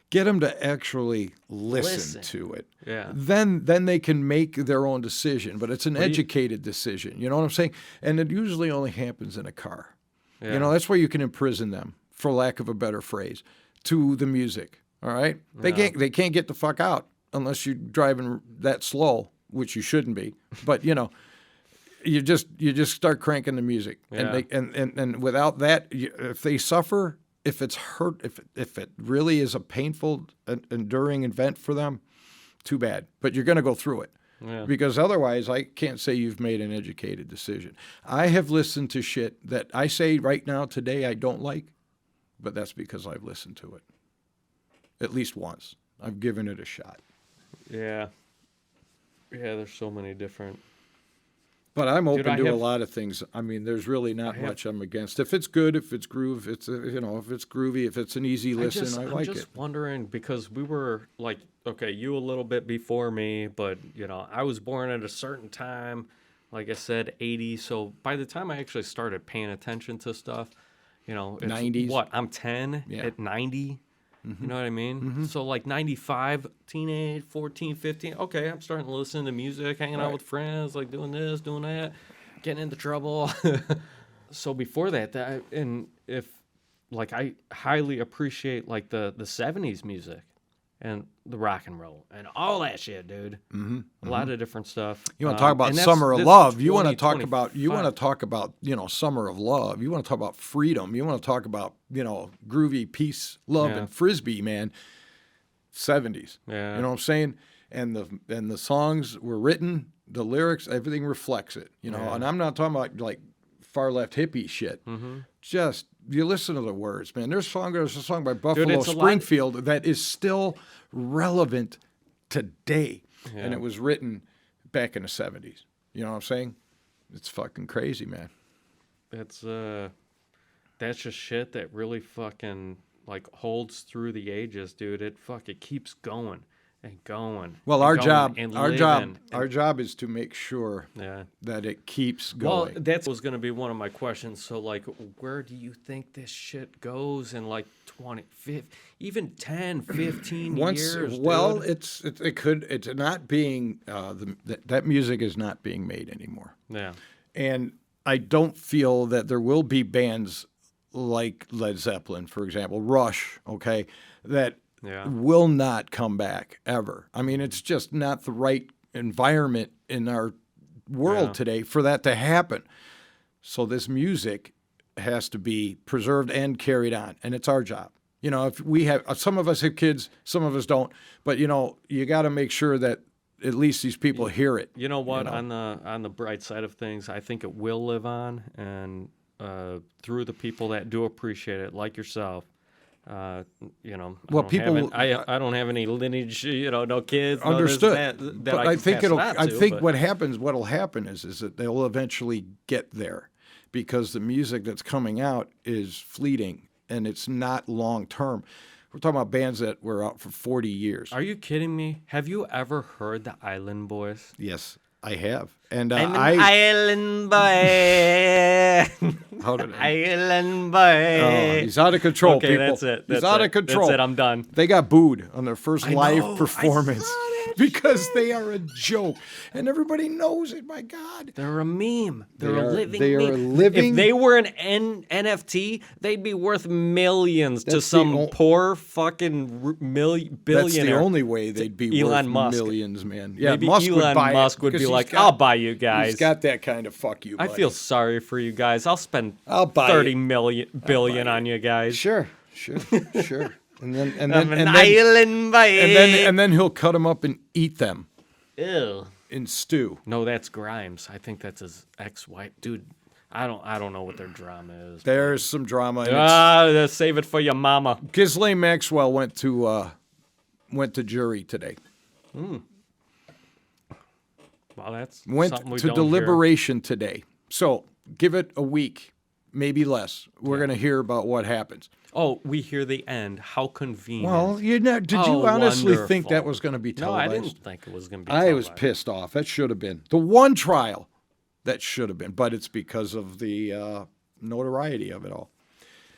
get them to actually listen to it, Yeah. then they can make their own decision. But it's an educated decision. You know what I'm saying? And it usually only happens in a car. Yeah. You know, that's where you can imprison them, for lack of a better phrase, to the music. All right, they can't get the fuck out unless you're driving that slow, which you shouldn't be. But you know. You just start cranking the music, Yeah. and without that, if they suffer, if it's hurt, if it really is a painful, enduring event for them, too bad. But you're going to go through it, Yeah. because otherwise, I can't say you've made an educated decision. I have listened to shit that I say right now today I don't like, but that's because I've listened to it at least once. I've given it a shot. Yeah. Yeah, there's so many different. But I'm open I to a have- lot of things. I mean, there's really not much I'm against. If it's good, if it's groove, if it's if it's groovy, if it's an easy listen, I I'm like just it. wondering because we were like, okay, you a little bit before me, but you know, I was born at a certain time, like I said, 80. So by the time I actually started paying attention to stuff, you know, it's 90s. what I'm 10 Yeah. at 90. You know what I mean? So like 95, teenage, 14, 15. Okay, I'm starting to listen to music, hanging out with friends, like doing this, doing that, getting into trouble. So before that, and if like I highly appreciate like the 70s music and the rock and roll and all that shit, dude. A lot of different stuff. You want to talk about and summer of this love? You want to 20, talk about 25. Summer of love. You want to talk about freedom. You want to talk about groovy peace, love, Yeah. and frisbee, man. 70s. Yeah. You know what I'm saying? And the songs were written, the lyrics, everything reflects it. You know, Yeah. and I'm not talking about like far left hippie shit. Just you listen to the words, man. There's a song by Buffalo it's a lot- Springfield that is still relevant today, and Yeah. it was written back in the 70s. You know what I'm saying? It's fucking crazy, man. It's that's just shit that really fucking like holds through the ages, dude. It keeps going and going. Well, and our going job, and our living job, and- our job is to make sure yeah. that it keeps Well, going. that was going to be one of my questions. So, like, where do you think this shit goes in, like, 20, 50, even 10, 15 years, well, dude? it's not being that music is not being made anymore, Yeah. and I don't feel that there will be bands like Led Zeppelin, for example, Rush, okay, that Yeah. will not come back ever. I mean, it's just not the right environment in our world Yeah. today for that to happen. So this music has to be preserved and carried on, and it's our job. You know, if we have some of us have kids, some of us don't, but you know, you got to make sure that at least these people hear it. You know what? know? On the bright side of things, I think it will live on, and through the people that do appreciate it, like yourself, You know, Well, I don't have any lineage. You know, no kids. Understood. No this, that But I I can think pass it on to, but- what'll happen is that they'll eventually get there, because the music that's coming out is fleeting and it's not long term. We're talking about bands that were out for 40 years. Are you kidding me? Have you ever heard the Island Boys? Yes, I have. And I'm an island boy. how did I? Island boy. He's out of control, Okay, people. that's it. He's That's out it. of control. That's it. I'm done. They got booed on their first I live know. I performance saw that because they are a joke, and everybody knows it. My God, They're a meme. They're a living they meme. are living. If they were an NFT, they'd be worth millions to That's some the poor fucking billionaire. That's the only way they'd be Elon worth Musk. millions, man. Yeah, Maybe Musk Elon would buy Musk it would be because like, he's got- I'll buy you guys. He's got that kind of fuck you. I Buddy. feel sorry for you guys. I'll spend I'll buy 30 it. billion on you guys. Sure. And then I'm an island boy. and then he'll cut them up and eat them Ew. in stew. No, that's Grimes. I think that's his ex-wife. Dude, I don't know what their drama is. There's some drama. And Save it for your mama. Ghislaine Maxwell went to jury today. Well, that's Went something we to don't deliberation today. So give it a week, maybe less. We're going to hear about what happens. Hear. Oh, we hear the end. How convenient. Well, did you Oh, honestly think wonderful. that was going to be No, televised? I didn't think it was going to be. I was televised. pissed off. That should have been the one trial that should have been, but it's because of the notoriety of it all.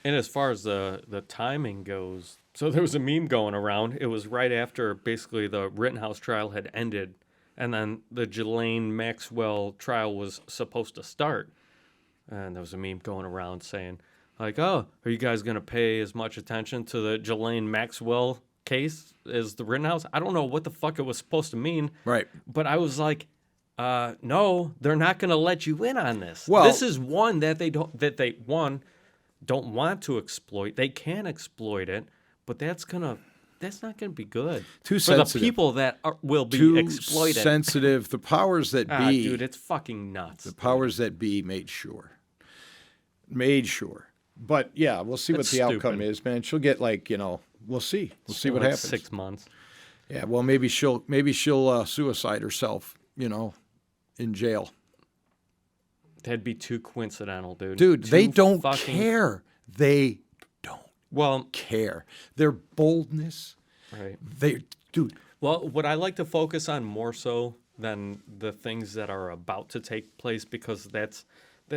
And as far as the timing goes, so there was a meme going around. It was right after basically the Rittenhouse trial had ended, and then the Ghislaine Maxwell trial was supposed to start. And there was a meme going around saying, like, oh, are you guys going to pay as much attention to the Ghislaine Maxwell case as the Rittenhouse? I don't know what the fuck it was supposed to mean. Right. But I was like, no, they're not going to let you in on this. Well- this is one that they don't want to exploit. They can exploit it, but that's not gonna be good Too for sensitive. the people that will be Too exploited. sensitive. The powers that be, Dude, it's fucking nuts. the powers that be made sure. But yeah, we'll see what That's the outcome stupid. is, man. She'll get we'll see. We'll see what Like happens. 6 months. Yeah, well, maybe she'll suicide herself, in jail. That'd be too coincidental, dude. Dude, they Too don't fucking- care. They don't Well, care. Their boldness. right. Dude, Well, what I like to focus on more so than the things that are about to take place, because that's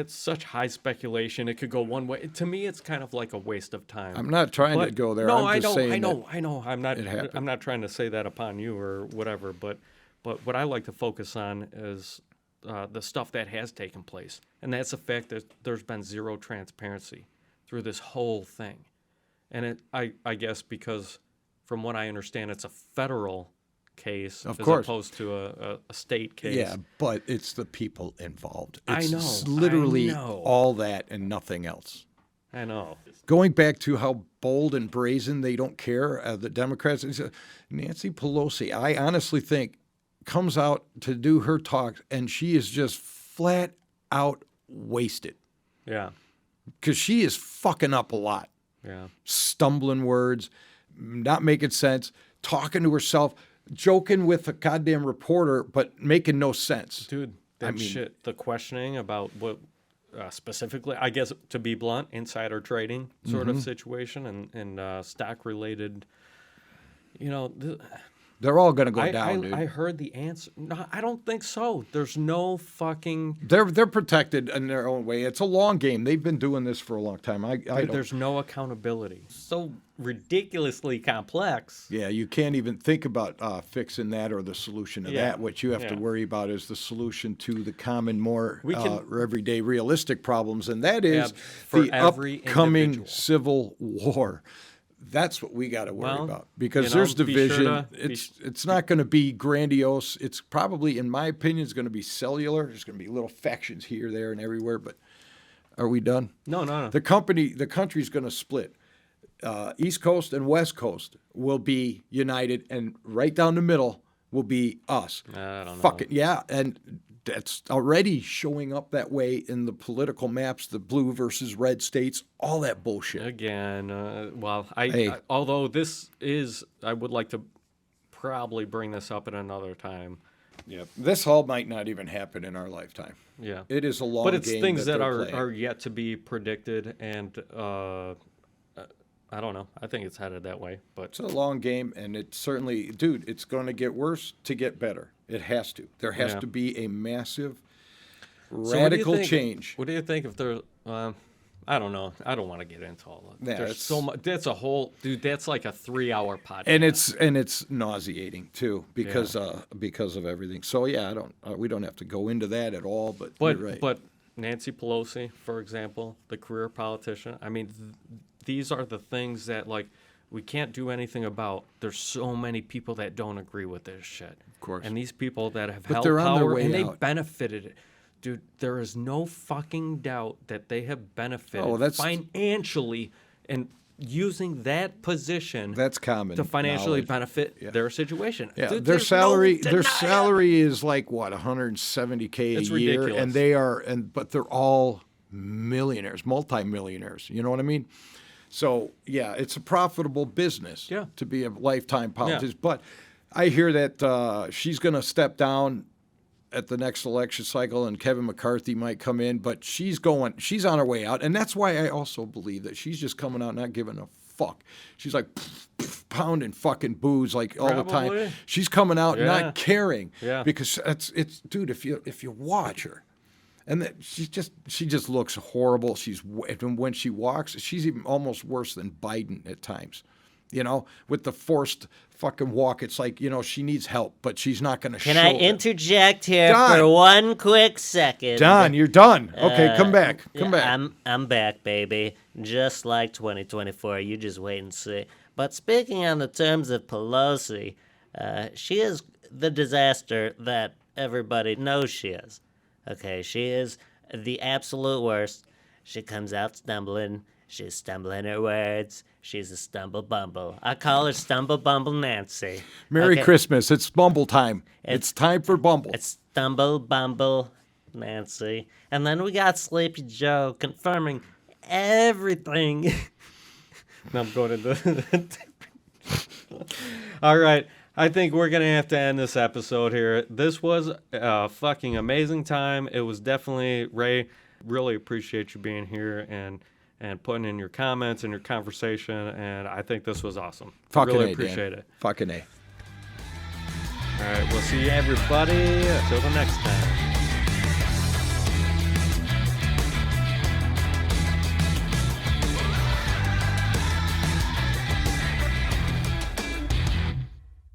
such high speculation. It could go one way. To me, it's kind of like a waste of time. I'm not trying to But- go there. No, I'm I just know, saying I know, that I know. it happened. I'm not trying to say that upon you or whatever. But what I like to focus on is the stuff that has taken place, and that's the fact that there's been zero transparency through this whole thing. And I guess because from what I understand, it's a federal case Of as course. opposed to a state case. Yeah, but it's the people involved. I It's know, literally I know. all that and nothing else. I know. Going back to how bold and brazen they don't care, the Democrats, Nancy Pelosi, I honestly think, comes out to do her talk, and she is just flat out wasted Yeah. because she is fucking up a lot. Yeah. Stumbling words, not making sense, talking to herself, joking with a goddamn reporter, but making no sense. Dude, that shit, the questioning about what specifically, I guess, to be blunt, insider trading sort of situation and stock related, They're all going to go down, dude. I heard the answer. No, I don't think so. There's no fucking. They're protected in their own way. It's a long game. They've been doing this for a long time. There's no accountability. So ridiculously complex. Yeah, you can't even think about fixing that or the solution to Yeah, that. What you have to yeah. worry about is the solution to the common, more We can- everyday, realistic problems, and that is Yeah, for the every upcoming individual. civil war. That's what we got to worry Well, about because you know, there's be sure division. to- It's not going to be grandiose. It's probably, in my opinion, it's going to be cellular. There's going to be little factions here, there, and everywhere. But are we done? No. The country's going to split. East Coast and West Coast will be united, and right down the middle will be us. I don't know. Fuck it, yeah. And that's already showing up that way in the political maps, the blue versus red states, all that bullshit. Again, Hey. although this is, I would like to probably bring this up at another time. Yeah, this all might not even happen in our lifetime. Yeah. It is a long But it's game things that they're are, playing. are yet to be predicted, and I don't know. I think it's headed that way. But It's a long game, and it certainly, dude, it's going to get worse to get better. It has to. There has Yeah. to be a massive, So what do you radical think- change. What do you think if there? I don't know. I don't want to get into all of it. Yeah, There's it's- so much. That's a whole dude. That's like a 3-hour podcast. And it's nauseating too because of everything. So yeah, we don't have to go into that at all. But you're right. But Nancy Pelosi, for example, the career politician. I mean, these are the things that like we can't do anything about. There's so many people that don't agree with this shit. Of course. And these people that have But held they're on their power way and they out. benefited it. Dude, there is no fucking doubt that they have benefited Oh, that's- financially and using that position That's common to financially knowledge. benefit their situation. Yeah, Dude, their there's salary no their denying- salary is like what, $170K a It's year, ridiculous. and but they're all millionaires, multimillionaires. You know what I mean? So yeah, it's a profitable business. Yeah. To be a lifetime politician, but I hear that she's going to step down at the next election cycle, and Kevin McCarthy might come in, but she's on her way out, and that's why I also believe that she's just coming out not giving a fuck. She's like pounding fucking booze like all the Probably. time. She's coming out Yeah. not caring. Yeah. Because it's dude, if you watch her, and that she just looks horrible. And when she walks, she's even almost worse than Biden at times. You know, with the forced fucking walk, it's like, she needs help, but she's not going to show Can I it. interject here Don. for one quick second? Don, you're done. Okay, come back. Come Yeah, back. I'm back, baby. Just like 2024. You just wait and see. But speaking on the terms of Pelosi, she is the disaster that everybody knows she is. Okay, she is the absolute worst. She comes out stumbling. She's stumbling her words. She's a stumble bumble. I call her Stumble Bumble Nancy. Merry Okay? Christmas. It's Bumble time. It's time for Bumble. It's Stumble Bumble Nancy. And then we got Sleepy Joe confirming everything. I'm going into. All right. I think we're going to have to end this episode here. This was a fucking amazing time. It was definitely, Ray, really appreciate you being here and putting in your comments and your conversation. And I think this was awesome. Fucking really A, appreciate Dan. it. Fucking A. All right. We'll see you, everybody. Until the next time.